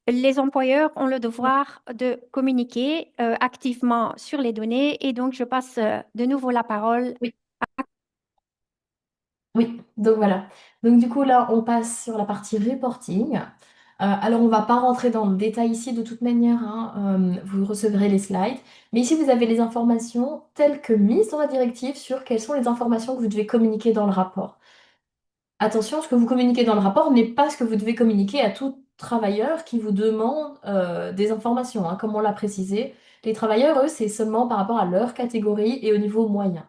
les employeurs ont le devoir de communiquer activement sur les données et donc je passe de nouveau la parole. Oui, oui, donc voilà. Donc du coup, là, on passe sur la partie reporting. Alors, on ne va pas rentrer dans le détail ici de toute manière, hein, vous recevrez les slides. Mais ici, vous avez les informations telles que mises dans la directive sur quelles sont les informations que vous devez communiquer dans le rapport. Attention, ce que vous communiquez dans le rapport n'est pas ce que vous devez communiquer à tout travailleur qui vous demande des informations, hein, comme on l'a précisé. Les travailleurs, eux, c'est seulement par rapport à leur catégorie et au niveau moyen.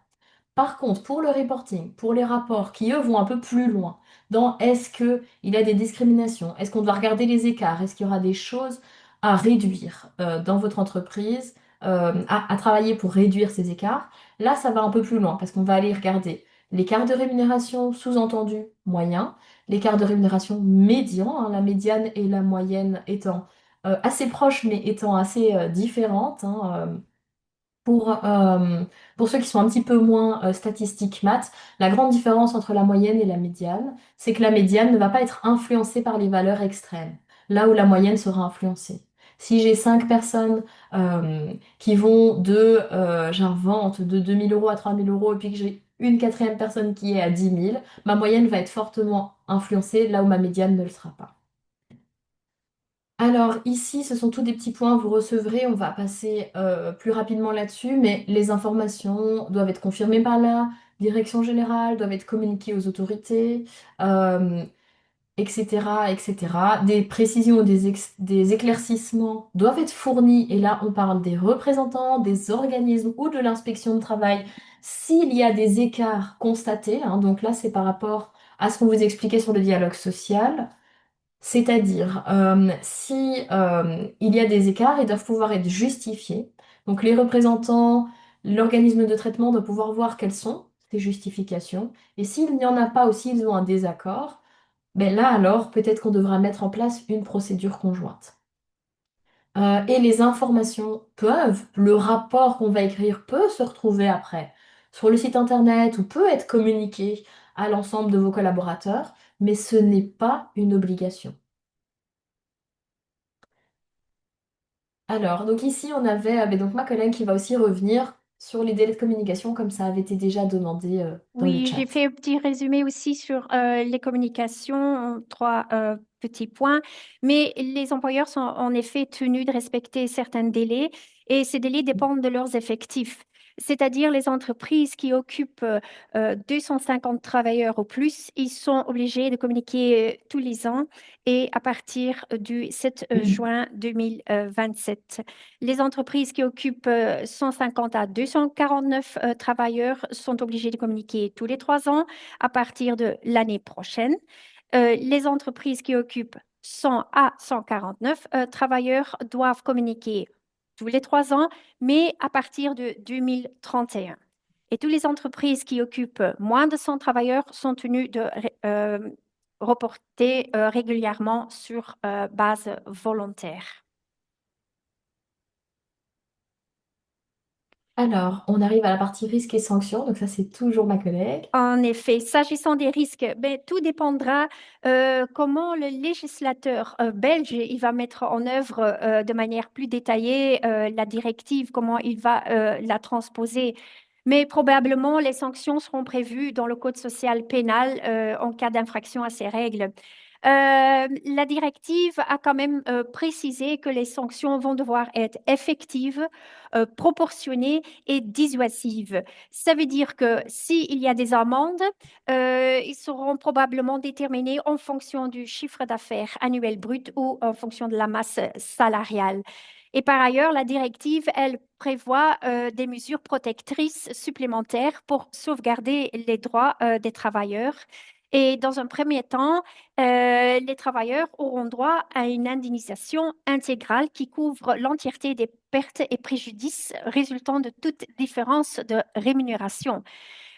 Par contre, pour le reporting, pour les rapports qui, eux, vont un peu plus loin, dans est-ce qu'il y a des discriminations, est-ce qu'on doit regarder les écarts, est-ce qu'il y aura des choses à réduire dans votre entreprise, à travailler pour réduire ces écarts, là, ça va un peu plus loin parce qu'on va aller regarder l'écart de rémunération sous-entendu moyen, l'écart de rémunération médian, hein, la médiane et la moyenne étant assez proches mais étant assez différentes. Pour, euh, pour ceux qui sont un petit peu moins statistiques maths, la grande différence entre la moyenne et la médiane, c'est que la médiane ne va pas être influencée par les valeurs extrêmes, là où la moyenne sera influencée. Si j'ai 5 personnes qui vont j'invente, de 2 000 € à 3 000 € et puis que j'ai une quatrième personne qui est à 10 000, ma moyenne va être fortement influencée là où ma médiane ne le sera pas. Alors ici, ce sont tous des petits points, vous recevrez, on va passer plus rapidement là-dessus, mais les informations doivent être confirmées par la direction générale, doivent être communiquées aux autorités, euh, etc., etc. Des précisions ou des éclaircissements doivent être fournis, et là on parle des représentants, des organismes ou de l'inspection de travail, s'il y a des écarts constatés, hein, donc là c'est par rapport à ce qu'on vous expliquait sur le dialogue social. C'est-à-dire, si il y a des écarts, ils doivent pouvoir être justifiés. Donc les représentants, l'organisme de traitement doit pouvoir voir quelles sont ces justifications. Et s'il n'y en a pas ou s'ils ont un désaccord, ben là alors peut-être qu'on devra mettre en place une procédure conjointe. Et les informations peuvent, le rapport qu'on va écrire peut se retrouver après sur le site internet ou peut être communiqué à l'ensemble de vos collaborateurs, mais ce n'est pas une obligation. Alors, donc ici, on avait donc ma collègue qui va aussi revenir sur les délais de communication, comme ça avait été déjà demandé dans le Oui, chat. j'ai fait un petit résumé aussi sur les communications, trois petits points, mais les employeurs sont en effet tenus de respecter certains délais et ces délais dépendent de leurs effectifs. C'est-à-dire les entreprises qui occupent 250 travailleurs ou plus, ils sont obligés de communiquer tous les ans et à partir du 7 juin 2027. Les entreprises qui occupent 150 à 249 travailleurs sont obligées de communiquer tous les 3 ans à partir de l'année prochaine. Les entreprises qui occupent 100 à 149 travailleurs doivent communiquer tous les 3 ans, mais à partir de 2031. Et toutes les entreprises qui occupent moins de 100 travailleurs sont tenues de reporter régulièrement sur base volontaire. Alors, on arrive à la partie risques et sanctions, donc ça c'est toujours ma collègue. En effet, s'agissant des risques, ben, tout dépendra comment le législateur belge il va mettre en œuvre de manière plus détaillée la directive, comment il va la transposer. Mais probablement, les sanctions seront prévues dans le Code social pénal en cas d'infraction à ces règles. La directive a quand même précisé que les sanctions vont devoir être effectives, proportionnées et dissuasives. Ça veut dire que s'il y a des amendes, ils seront probablement déterminés en fonction du chiffre d'affaires annuel brut ou en fonction de la masse salariale. Et par ailleurs, la directive, elle prévoit des mesures protectrices supplémentaires pour sauvegarder les droits des travailleurs. Et dans un premier temps, les travailleurs auront droit à une indemnisation intégrale qui couvre l'entièreté des pertes et préjudices résultant de toute différence de rémunération.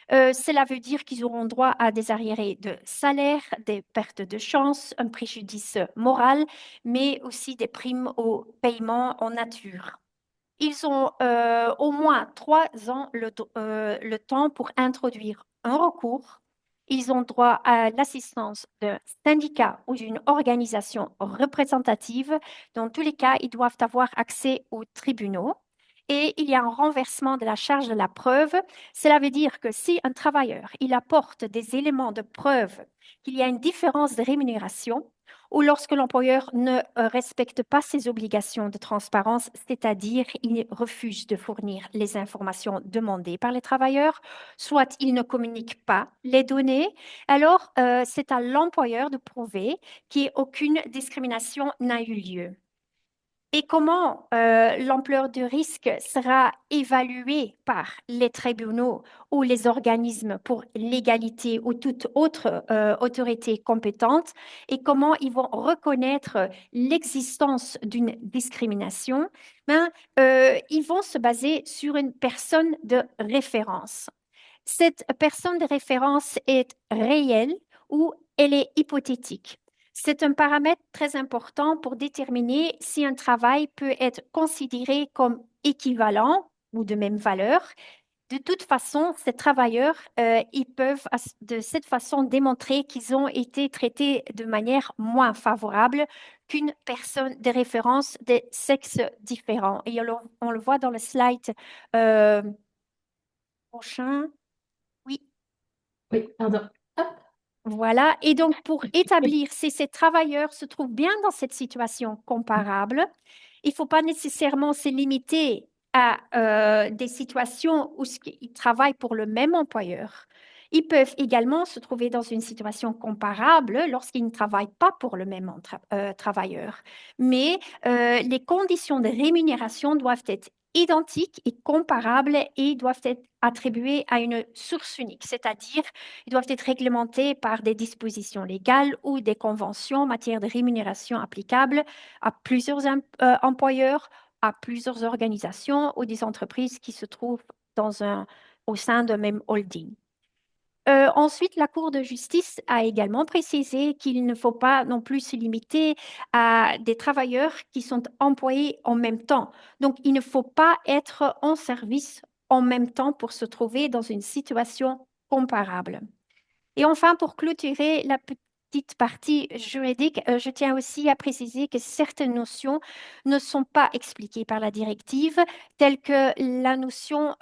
Cela veut dire qu'ils auront droit à des arriérés de salaire, des pertes de chance, un préjudice moral, mais aussi des primes au paiement en nature. Ils ont au moins 3 ans le temps pour introduire un recours. Ils ont droit à l'assistance d'un syndicat ou d'une organisation représentative. Dans tous les cas, ils doivent avoir accès aux tribunaux. Et il y a un renversement de la charge de la preuve. Cela veut dire que si un travailleur il apporte des éléments de preuve qu'il y a une différence de rémunération, ou lorsque l'employeur ne respecte pas ses obligations de transparence, c'est-à-dire il refuse de fournir les informations demandées par les travailleurs, soit il ne communique pas les données, alors c'est à l'employeur de prouver qu'aucune discrimination n'a eu lieu. Et comment l'ampleur du risque sera évaluée par les tribunaux ou les organismes pour l'égalité ou toute autre autorité compétente et comment ils vont reconnaître l'existence d'une discrimination, ils vont se baser sur une personne de référence. Cette personne de référence est réelle ou elle est hypothétique. C'est un paramètre très important pour déterminer si un travail peut être considéré comme équivalent ou de même valeur. De toute façon, ces travailleurs, ils peuvent de cette façon démontrer qu'ils ont été traités de manière moins favorable qu'une personne de référence de sexe différent. Et on le voit dans le slide euh, prochain. Oui. Oui, pardon. Hop. Voilà. Et donc, pour établir si ces travailleurs se trouvent bien dans cette situation comparable, il ne faut pas nécessairement se limiter à des situations où ils travaillent pour le même employeur. Ils peuvent également se trouver dans une situation comparable lorsqu'ils ne travaillent pas pour le même travailleur. Mais les conditions de rémunération doivent être identiques et comparables et doivent être attribuées à une source unique, c'est-à-dire ils doivent être réglementés par des dispositions légales ou des conventions en matière de rémunération applicables à plusieurs employeurs, à plusieurs organisations ou des entreprises qui se trouvent au sein d'un même holding. Ensuite, la Cour de justice a également précisé qu'il ne faut pas non plus se limiter à des travailleurs qui sont employés en même temps. Donc, il ne faut pas être en service en même temps pour se trouver dans une situation comparable. Et enfin, pour clôturer la petite partie juridique, je tiens aussi à préciser que certaines notions ne sont pas expliquées par la directive, telles que la notion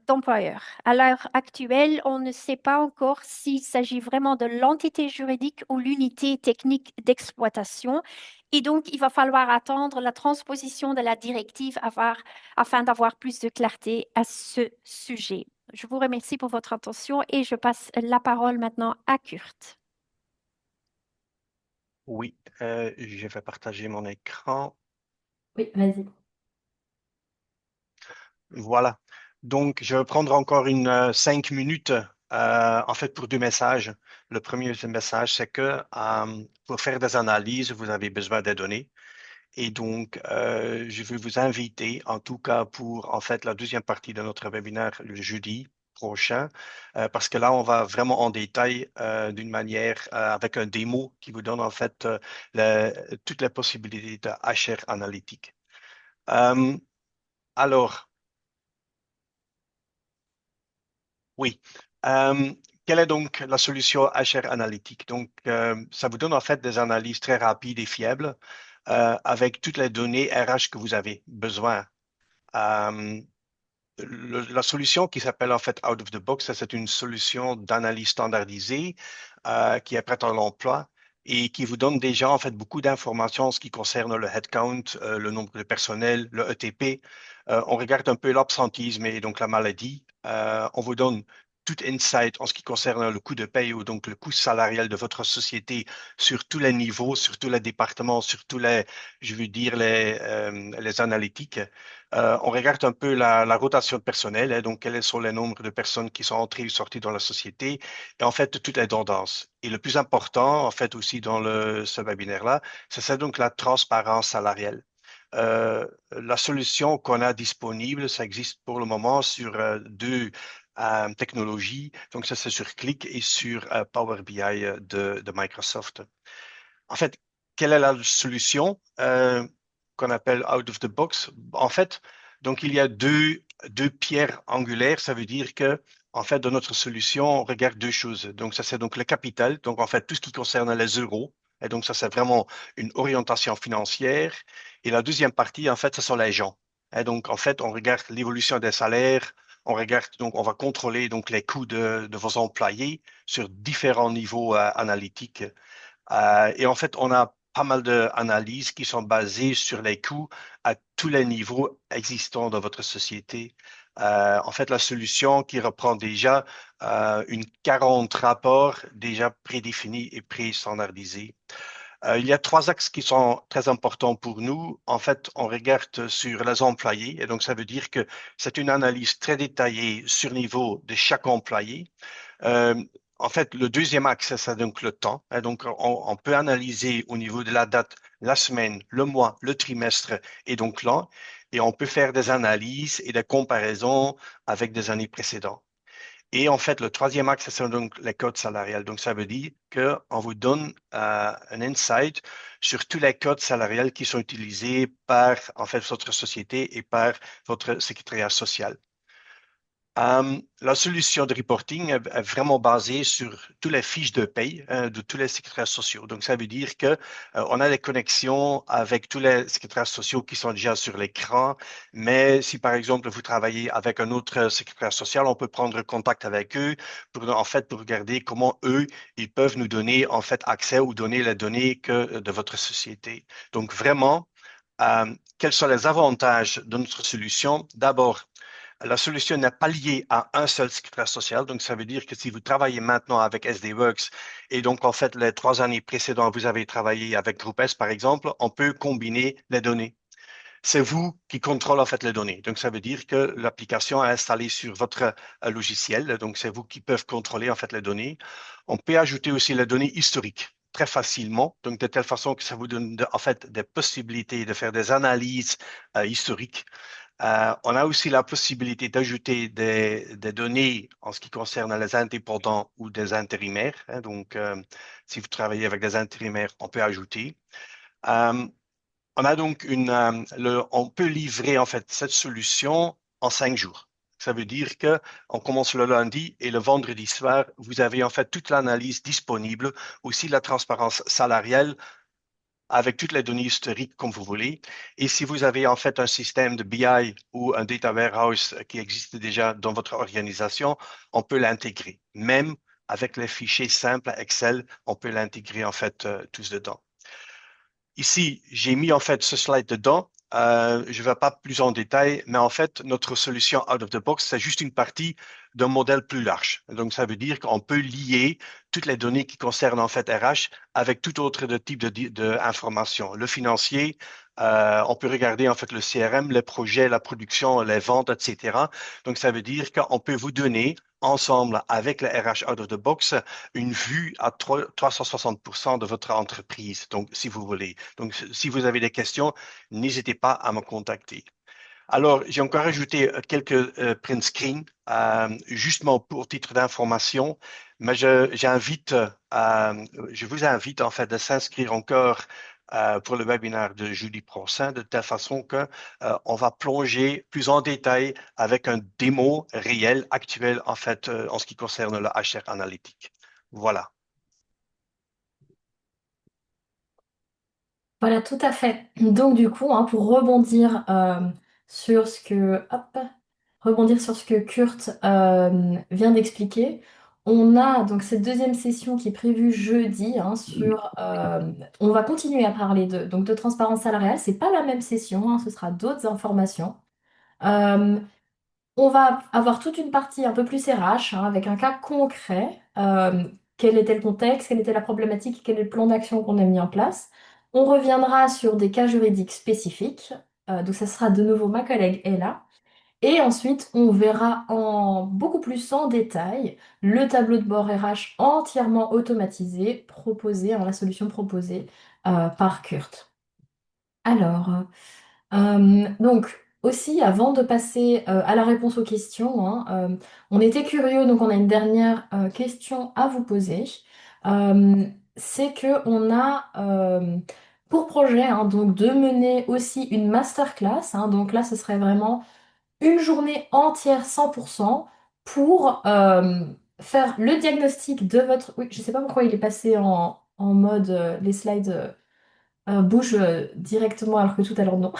d'employeur. À l'heure actuelle, on ne sait pas encore s'il s'agit vraiment de l'entité juridique ou l'unité technique d'exploitation. Et donc, il va falloir attendre la transposition de la directive afin d'avoir plus de clarté à ce sujet. Je vous remercie pour votre attention et je passe la parole maintenant à Kurt. Oui, je vais partager mon écran. Oui, vas-y. Voilà. Donc, je vais prendre encore 5 minutes, en fait, pour 2 messages. Le premier message, c'est que pour faire des analyses, vous avez besoin des données. Et donc, je vais vous inviter, en tout cas pour, en fait, la deuxième partie de notre webinaire le jeudi prochain, parce que là, on va vraiment en détail d'une manière, avec un démo qui vous donne, en fait, toutes les possibilités de HR analytique. Alors, oui. Euh, Quelle est donc la solution HR analytique? Donc, ça vous donne en fait des analyses très rapides et fiables avec toutes les données RH que vous avez besoin. Euh, la solution qui s'appelle en fait Out of the Box, ça, c'est une solution d'analyse standardisée qui est prête à l'emploi et qui vous donne déjà en fait beaucoup d'informations en ce qui concerne le headcount, le nombre de personnel, le ETP. On regarde un peu l'absentisme et donc la maladie. On vous donne tout insight en ce qui concerne le coût de paye ou donc le coût salarial de votre société sur tous les niveaux, sur tous les départements, sur tous les, je veux dire, les analytiques. On regarde un peu la rotation de personnel, hein, donc quels sont les nombres de personnes qui sont entrées ou sorties dans la société, et en fait toutes les tendances. Et le plus important, en fait, aussi dans ce webinaire-là, c'est donc la transparence salariale. La solution qu'on a disponible, ça existe pour le moment sur deux technologies. Donc, ça, c'est sur Qlik et sur Power BI de Microsoft. En fait, quelle est la solution qu'on appelle out of the box? En fait, donc il y a deux pierres angulaires. Ça veut dire que, en fait, dans notre solution, on regarde deux choses. Donc, ça, c'est donc le capital. Donc, en fait, tout ce qui concerne les euros. Et donc, ça, c'est vraiment une orientation financière. Et la deuxième partie, en fait, ce sont les gens. Et donc, en fait, on regarde l'évolution des salaires. On regarde, donc, on va contrôler donc les coûts de vos employés sur différents niveaux analytiques. Et en fait, on a pas mal d'analyses qui sont basées sur les coûts à tous les niveaux existants dans votre société. En fait, la solution qui reprend déjà une 40 rapports déjà prédéfinis et pré-standardisés. Il y a trois axes qui sont très importants pour nous. En fait, on regarde sur les employés et donc ça veut dire que c'est une analyse très détaillée sur niveau de chaque employé. Euh, En fait, le deuxième axe, c'est donc le temps. Et donc, on peut analyser au niveau de la date, la semaine, le mois, le trimestre et donc l'an. Et on peut faire des analyses et des comparaisons avec des années précédentes. Et en fait, le troisième axe, c'est donc les codes salariales. Donc, ça veut dire qu'on vous donne un insight sur tous les codes salariales qui sont utilisés par, en fait, votre société et par votre secrétariat social. La solution de reporting est vraiment basée sur toutes les fiches de paye de tous les secrétaires sociaux. Donc, ça veut dire que on a des connexions avec tous les secrétaires sociaux qui sont déjà sur l'écran. Mais si, par exemple, vous travaillez avec un autre secrétaire social, on peut prendre contact avec eux pour, en fait, pour regarder comment eux, ils peuvent nous donner, en fait, accès ou donner les données que de votre société. Donc, vraiment, quels sont les avantages de notre solution? D'abord, la solution n'est pas liée à un seul secrétaire social. Donc, ça veut dire que si vous travaillez maintenant avec SD-Works et donc, en fait, les 3 années précédentes, vous avez travaillé avec Groupe S, par exemple, on peut combiner les données. C'est vous qui contrôlez, en fait, les données. Donc, ça veut dire que l'application est installée sur votre logiciel. Donc, c'est vous qui peuvent contrôler, en fait, les données. On peut ajouter aussi les données historiques très facilement, donc de telle façon que ça vous donne en fait des possibilités de faire des analyses historiques. On a aussi la possibilité d'ajouter des données en ce qui concerne les indépendants ou des intérimaires, hein. Donc, si vous travaillez avec des intérimaires, on peut ajouter. Euh, on a donc on peut livrer en fait cette solution en 5 jours. Ça veut dire que on commence le lundi et le vendredi soir, vous avez en fait toute l'analyse disponible, aussi la transparence salariale avec toutes les données historiques comme vous voulez. Et si vous avez en fait un système de BI ou un data warehouse qui existe déjà dans votre organisation, on peut l'intégrer. Même avec les fichiers simples Excel, on peut l'intégrer en fait tous dedans. Ici, j'ai mis en fait ce slide dedans. Je ne vais pas plus en détail, mais en fait, notre solution out of the box, c'est juste une partie d'un modèle plus large. Donc, ça veut dire qu'on peut lier toutes les données qui concernent en fait RH avec tout autre type d'informations. Le financier, on peut regarder en fait le CRM, les projets, la production, les ventes, etc. Donc, ça veut dire qu'on peut vous donner ensemble avec le RH out of the box une vue à 360% de votre entreprise. Donc, si vous voulez. Donc, si vous avez des questions, n'hésitez pas à me contacter. Alors, j'ai encore ajouté quelques print screens, justement pour titre d'information, mais je vous invite en fait de s'inscrire encore pour le webinaire de jeudi prochain, de telle façon que on va plonger plus en détail avec un démo réel, actuel en fait, en ce qui concerne le HR analytique. Voilà. Voilà, tout à fait. Donc du coup, hein, pour rebondir sur ce que, hop, rebondir sur ce que Kurt vient d'expliquer, on a donc cette deuxième session qui est prévue jeudi sur. On va continuer à parler de transparence salariale. C'est pas la même session, hein, ce sera d'autres informations. Euh, On va avoir toute une partie un peu plus RH, hein, avec un cas concret. Quel était le contexte, quelle était la problématique, quel est le plan d'action qu'on a mis en place. On reviendra sur des cas juridiques spécifiques. Donc ça sera de nouveau ma collègue Ella. Et ensuite, on verra en beaucoup plus en détail le tableau de bord RH entièrement automatisé, proposé, hein, la solution proposée par Kurt. Alors, donc, aussi, avant de passer à la réponse aux questions, hein, on était curieux, donc on a une dernière question à vous poser. C'est que on a pour projet, hein, donc de mener aussi une masterclass, hein. Donc là, ce serait vraiment une journée entière 100% pour faire le diagnostic de votre... Oui, je sais pas pourquoi il est passé en mode les slides bougent directement alors que tout à l'heure non.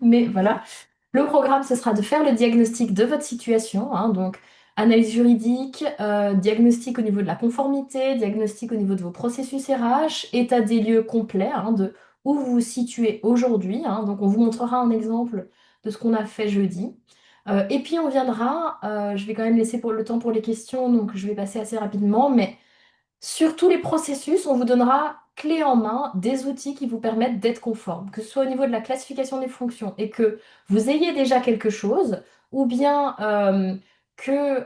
Mais voilà. Le programme, ce sera de faire le diagnostic de votre situation, hein, donc analyse juridique, diagnostic au niveau de la conformité, diagnostic au niveau de vos processus RH, état des lieux complet, hein, de où vous vous situez aujourd'hui, hein. Donc on vous montrera un exemple de ce qu'on a fait jeudi. Et puis on viendra, je vais quand même laisser pour le temps pour les questions, donc je vais passer assez rapidement, mais sur tous les processus, on vous donnera clé en main des outils qui vous permettent d'être conforme, que ce soit au niveau de la classification des fonctions et que vous ayez déjà quelque chose, ou bien que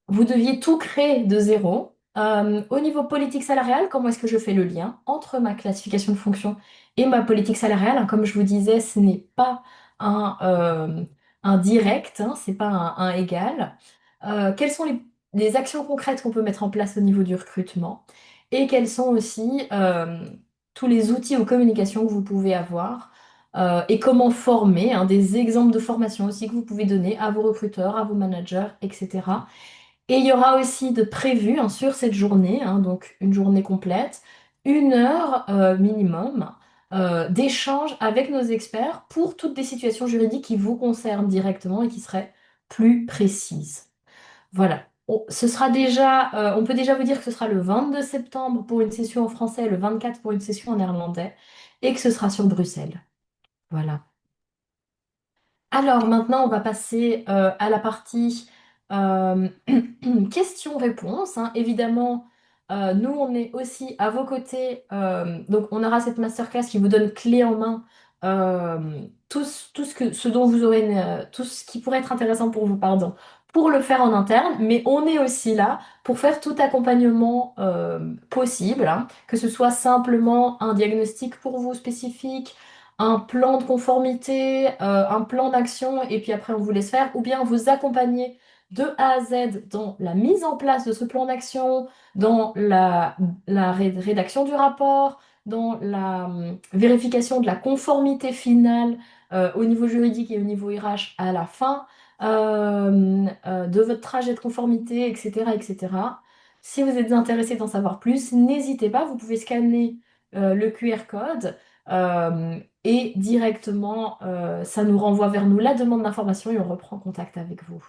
vous deviez tout créer de zéro. Au niveau politique salariale, comment est-ce que je fais le lien entre ma classification de fonctions et ma politique salariale? Hein, comme je vous disais, ce n'est pas un direct, hein, c'est pas un égal. Quelles sont les actions concrètes qu'on peut mettre en place au niveau du recrutement? Et quels sont aussi tous les outils aux communications que vous pouvez avoir? Et comment former, hein, des exemples de formation aussi que vous pouvez donner à vos recruteurs, à vos managers, etc. Et il y aura aussi de prévu, hein, sur cette journée, hein, donc une journée complète, 1 heure minimum d'échange avec nos experts pour toutes des situations juridiques qui vous concernent directement et qui seraient plus précises. Voilà. Ce sera déjà, on peut déjà vous dire que ce sera le 22 septembre pour une session en français, le 24 pour une session en néerlandais, et que ce sera sur Bruxelles. Voilà. Alors maintenant, on va passer à la partie euh, questions-réponses, hein. Évidemment, nous, on est aussi à vos côtés. Donc, on aura cette masterclass qui vous donne clé en main tout ce dont vous aurez, tout ce qui pourrait être intéressant pour vous, pardon, pour le faire en interne. Mais on est aussi là pour faire tout accompagnement possible, hein, que ce soit simplement un diagnostic pour vous spécifique, un plan de conformité, un plan d'action, et puis après on vous laisse faire, ou bien vous accompagner de A à Z dans la mise en place de ce plan d'action, dans la rédaction du rapport, dans la vérification de la conformité finale au niveau juridique et au niveau RH à la fin de votre trajet de conformité, etc., etc. Si vous êtes intéressé d'en savoir plus, n'hésitez pas, vous pouvez scanner le QR code. Et directement, ça nous renvoie vers nous la demande d'information et on reprend contact avec vous.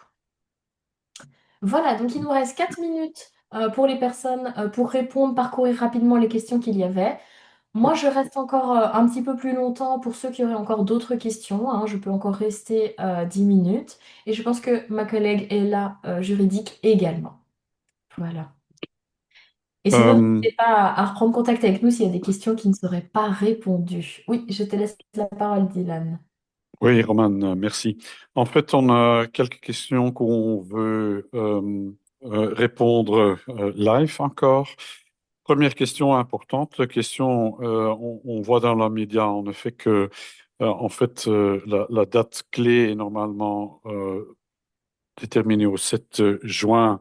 Voilà, donc il nous reste 4 minutes pour les personnes pour répondre, parcourir rapidement les questions qu'il y avait. Moi, je reste encore un petit peu plus longtemps pour ceux qui auraient encore d'autres questions, hein. Je peux encore rester 10 minutes. Et je pense que ma collègue est là, juridique également. Voilà. Et sinon, Euh, n'hésitez pas à reprendre contact avec nous s'il y a des questions qui ne seraient pas répondues. Oui, je te laisse la parole, Dylan. oui, Roman, merci. En fait, on a quelques questions qu'on veut répondre live encore. Première question importante, question, on voit dans la média en effet que en fait, la date clé est normalement déterminée au 7 juin,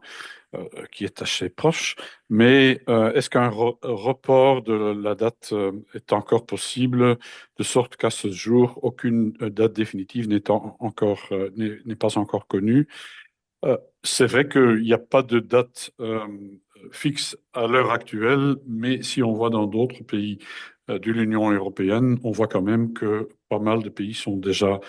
qui est assez proche, mais est-ce qu'un report de la date est encore possible, de sorte qu'à ce jour, aucune date définitive n'est pas encore connue? C'est vrai qu'il n'y a pas de date fixe à l'heure actuelle, mais si on voit dans d'autres pays de l'Union européenne, on voit quand même que pas mal de pays sont déjà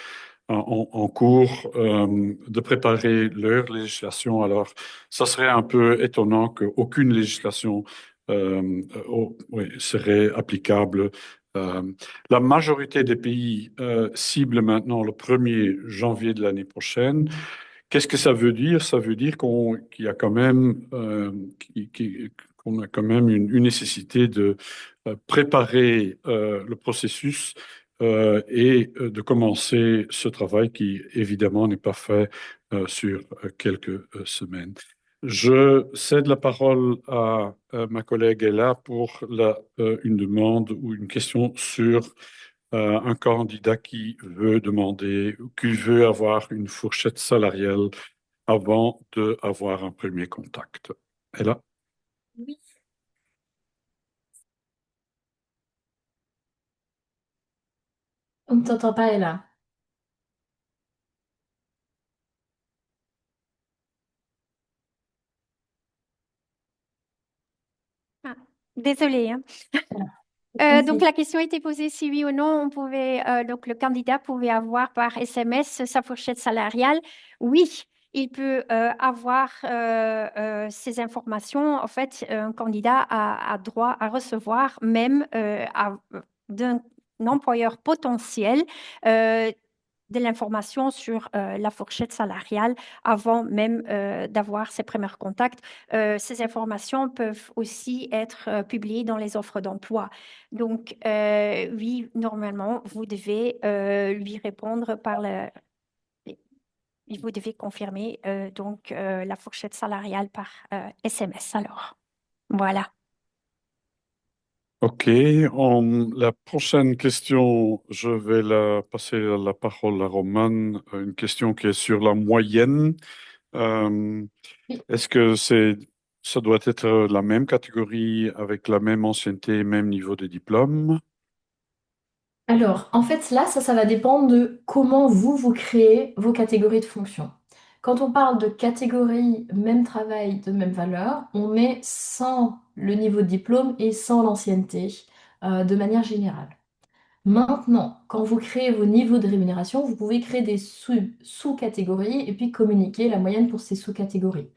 en cours de préparer leur législation. Alors, ça serait un peu étonnant qu'aucune législation oui, serait applicable La majorité des pays ciblent maintenant le 1er janvier de l'année prochaine. Qu'est-ce que ça veut dire? Ça veut dire qu'il y a quand même, qu'on a quand même une nécessité de préparer le processus et de commencer ce travail qui, évidemment, n'est pas fait sur quelques semaines. Je cède la parole à ma collègue Ella pour une demande ou une question sur un candidat qui veut demander, qui veut avoir une fourchette salariale avant d'avoir un premier contact. Ella? Oui. On ne t'entend pas, Ella. Ah, désolée, hein. Voilà. Donc Vas-y. la question était posée si oui ou non on pouvait donc le candidat pouvait avoir par SMS sa fourchette salariale. Oui, il peut avoir ces informations. En fait, un candidat a droit à recevoir même d'un employeur potentiel euh, de l'information sur la fourchette salariale avant même d'avoir ses premiers contacts. Ces informations peuvent aussi être publiées dans les offres d'emploi. Donc, oui, normalement, vous devez lui répondre par le... Vous devez confirmer donc la fourchette salariale par SMS. Alors, voilà. OK. La prochaine question, je vais passer la parole à Romane. Une question qui est sur la moyenne. Euh, Oui. Est-ce que ça doit être la même catégorie avec la même ancienneté, même niveau de diplôme? Alors, en fait, là, ça va dépendre de comment vous créez vos catégories de fonctions. Quand on parle de catégorie même travail de même valeur, on met sans le niveau de diplôme et sans l'ancienneté de manière générale. Maintenant, quand vous créez vos niveaux de rémunération, vous pouvez créer des sous-catégories et puis communiquer la moyenne pour ces sous-catégories.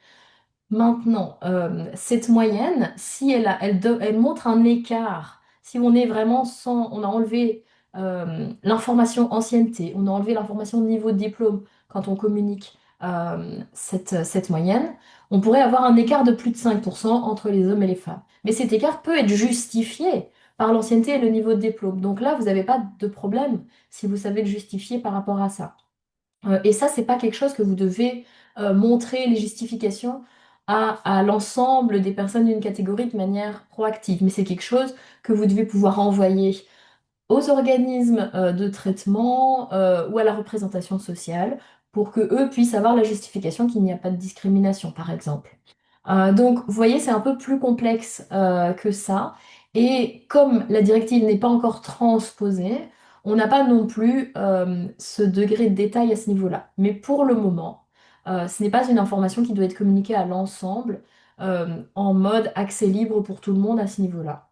Maintenant, cette moyenne, si elle montre un écart, si on est vraiment sans, on a enlevé l'information ancienneté, on a enlevé l'information niveau de diplôme quand on communique cette moyenne, on pourrait avoir un écart de plus de 5% entre les hommes et les femmes. Mais cet écart peut être justifié par l'ancienneté et le niveau de diplôme. Donc là, vous n'avez pas de problème si vous savez le justifier par rapport à ça. Et ça, c'est pas quelque chose que vous devez montrer les justifications à l'ensemble des personnes d'une catégorie de manière proactive, mais c'est quelque chose que vous devez pouvoir envoyer aux organismes de traitement ou à la représentation sociale pour que eux puissent avoir la justification qu'il n'y a pas de discrimination, par exemple. Donc, vous voyez, c'est un peu plus complexe que ça. Et comme la directive n'est pas encore transposée, on n'a pas non plus ce degré de détail à ce niveau-là. Mais pour le moment, ce n'est pas une information qui doit être communiquée à l'ensemble en mode accès libre pour tout le monde à ce niveau-là.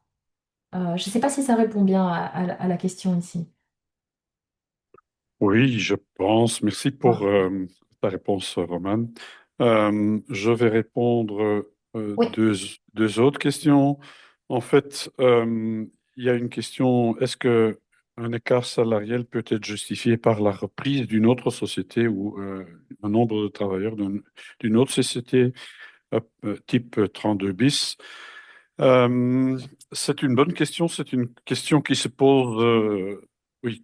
Je ne sais pas si ça répond bien à la question ici. Oui, je pense. Merci pour Ah, ta réponse, Romane. Je vais répondre oui. deux autres questions. En fait, il y a une question, est-ce que un écart salarial peut être justifié par la reprise d'une autre société ou un nombre de travailleurs d'une autre société type 32 bis? Euh, c'est une bonne question. C'est une question qui se pose, oui,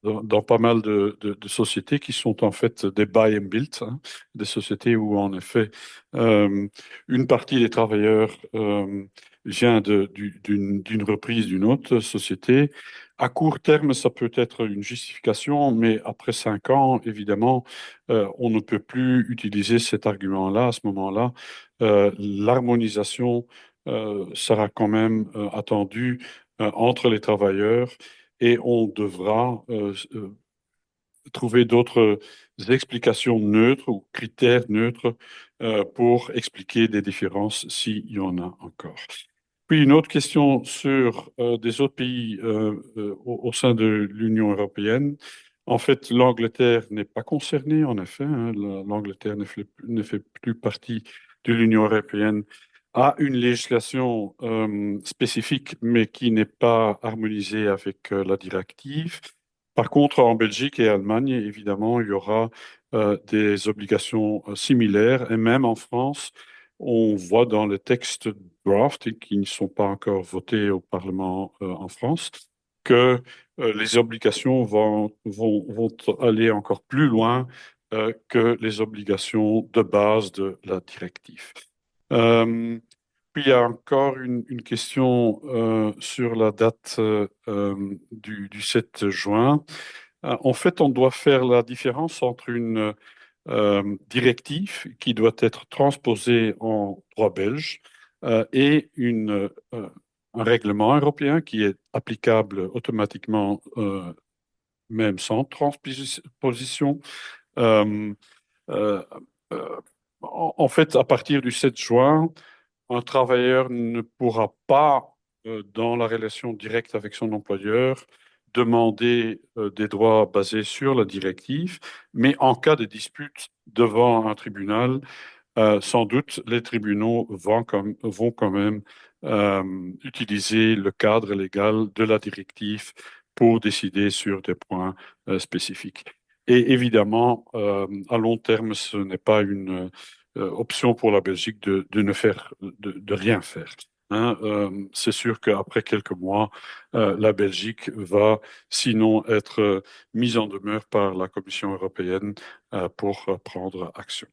dans pas mal de sociétés qui sont en fait des buy and build, hein, des sociétés où en effet euh, une partie des travailleurs vient d'une reprise d'une autre société. À court terme, ça peut être une justification, mais après 5 ans, évidemment, on ne peut plus utiliser cet argument-là à ce moment-là. L'harmonisation sera quand même attendu entre les travailleurs et on devra trouver d'autres explications neutres ou critères neutres pour expliquer des différences s'il y en a encore. Puis une autre question sur des autres pays au sein de l'Union européenne. En fait, l'Angleterre n'est pas concernée, en effet, hein. L'Angleterre ne fait plus partie de l'Union européenne a une législation spécifique, mais qui n'est pas harmonisée avec la directive. Par contre, en Belgique et Allemagne, évidemment, il y aura des obligations similaires. Et même en France, on voit dans les textes draft, et qui ne sont pas encore votés au Parlement en France, que les obligations vont aller encore plus loin que les obligations de base de la directive. Euh, Puis il y a encore une question sur la date du 7 juin. En fait, on doit faire la différence entre une directive qui doit être transposée en droit belge et un règlement européen qui est applicable automatiquement, même sans transposition. Euh, euh, euh, en fait, à partir du 7 juin, un travailleur ne pourra pas, dans la relation directe avec son employeur, demander des droits basés sur la directive, mais en cas de dispute devant un tribunal, sans doute les tribunaux vont quand même utiliser le cadre légal de la directive pour décider sur des points spécifiques. Et évidemment, à long terme, ce n'est pas une option pour la Belgique de ne faire, de rien faire. Hein. C'est sûr qu'après quelques mois, la Belgique va sinon être mise en demeure par la Commission européenne pour prendre action.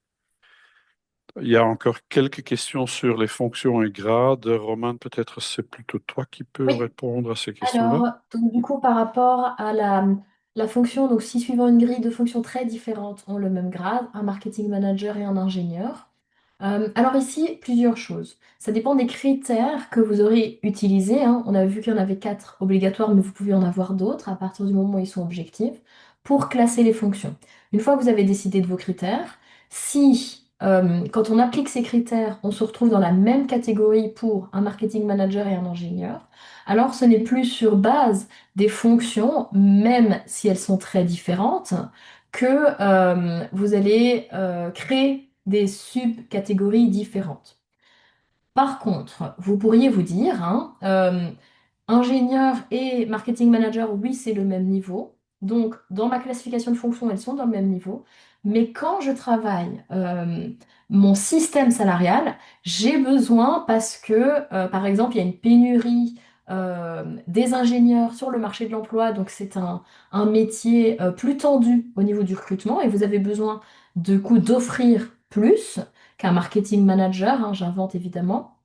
Il y a encore quelques questions sur les fonctions et grades. Roman, peut-être c'est plutôt toi qui peux Oui, répondre à ces questions-là. alors, donc, du coup, par rapport à la fonction, donc si suivant une grille de fonctions très différentes ont le même grade, un marketing manager et un ingénieur. Alors ici, plusieurs choses. Ça dépend des critères que vous aurez utilisés, hein. On a vu qu'il y en avait 4 obligatoires, mais vous pouvez en avoir d'autres à partir du moment où ils sont objectifs pour classer les fonctions. Une fois que vous avez décidé de vos critères, si quand on applique ces critères, on se retrouve dans la même catégorie pour un marketing manager et un ingénieur, alors ce n'est plus sur base des fonctions, même si elles sont très différentes, que vous allez créer des subcatégories différentes. Par contre, vous pourriez vous dire, hein, ingénieur et marketing manager, oui, c'est le même niveau. Donc, dans ma classification de fonctions, elles sont dans le même niveau. Mais quand je travaille mon système salarial, j'ai besoin parce que, par exemple, il y a une pénurie des ingénieurs sur le marché de l'emploi. Donc, c'est un métier plus tendu au niveau du recrutement et vous avez besoin de coup d'offrir plus qu'un marketing manager, hein, j'invente évidemment.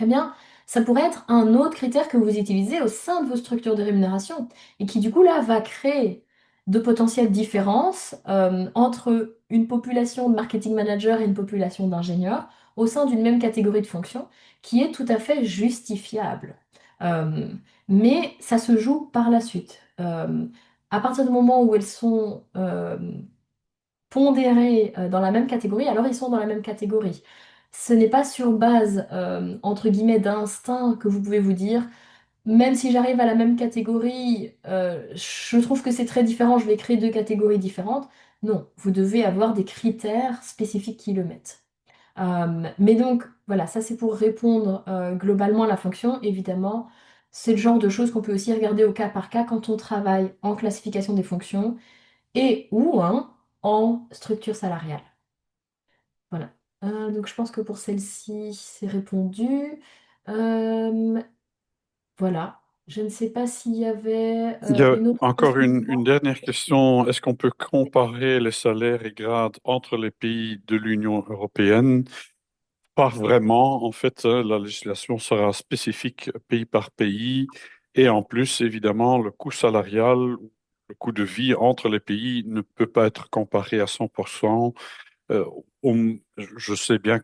Eh bien, ça pourrait être un autre critère que vous utilisez au sein de vos structures de rémunération et qui du coup là va créer de potentielles différences entre une population de marketing manager et une population d'ingénieurs au sein d'une même catégorie de fonction qui est tout à fait justifiable. Euh, mais ça se joue par la suite. À partir du moment où elles sont pondérés dans la même catégorie, alors ils sont dans la même catégorie. Ce n'est pas sur base, entre guillemets, d'instinct que vous pouvez vous dire, même si j'arrive à la même catégorie, je trouve que c'est très différent, je vais créer deux catégories différentes. Non, vous devez avoir des critères spécifiques qui le mettent. Mais donc, voilà, ça c'est pour répondre globalement à la fonction. Évidemment, c'est le genre de choses qu'on peut aussi regarder au cas par cas quand on travaille en classification des fonctions et ou hein, en structure salariale. Voilà. Donc je pense que pour celle-ci, c'est répondu. Euh, voilà. Je ne sais pas s'il y avait Il y a une autre encore question. une dernière question. Est-ce qu'on peut comparer les salaires et grades entre les pays de l'Union européenne? Pas vraiment. En fait, la législation sera spécifique pays par pays. Et en plus, évidemment, le coût salarial, le coût de vie entre les pays ne peut pas être comparé à 100%. Euh, au- je sais bien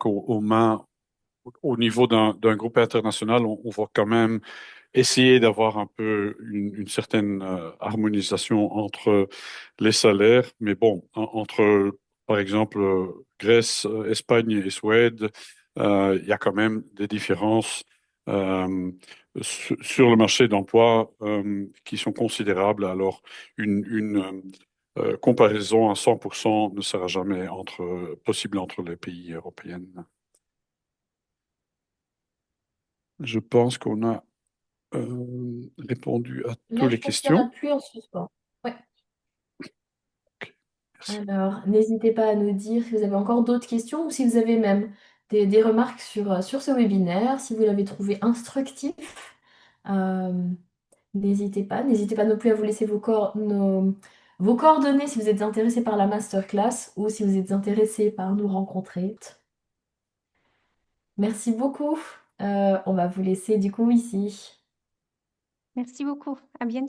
au niveau d'un groupe international, on va quand même essayer d'avoir un peu une certaine harmonisation entre les salaires. Mais bon, entre, par exemple, Grèce, Espagne et Suède, il y a quand même des différences euh, sur le marché d'emploi qui sont considérables. Alors, une comparaison à 100% ne sera jamais possible entre les pays européens. Je pense qu'on a répondu à Là, toutes je les pense qu'il n'y en a questions. plus en suspens. Ouais. Ok, merci. Alors, n'hésitez pas à nous dire si vous avez encore d'autres questions ou si vous avez même des remarques sur ce webinaire, si vous l'avez trouvé instructif. Euh, N'hésitez pas non plus à vous laisser vos coordonnées si vous êtes intéressé par la masterclass ou si vous êtes intéressé par nous rencontrer. Merci beaucoup. On va vous laisser du coup ici. Merci beaucoup. À bientôt.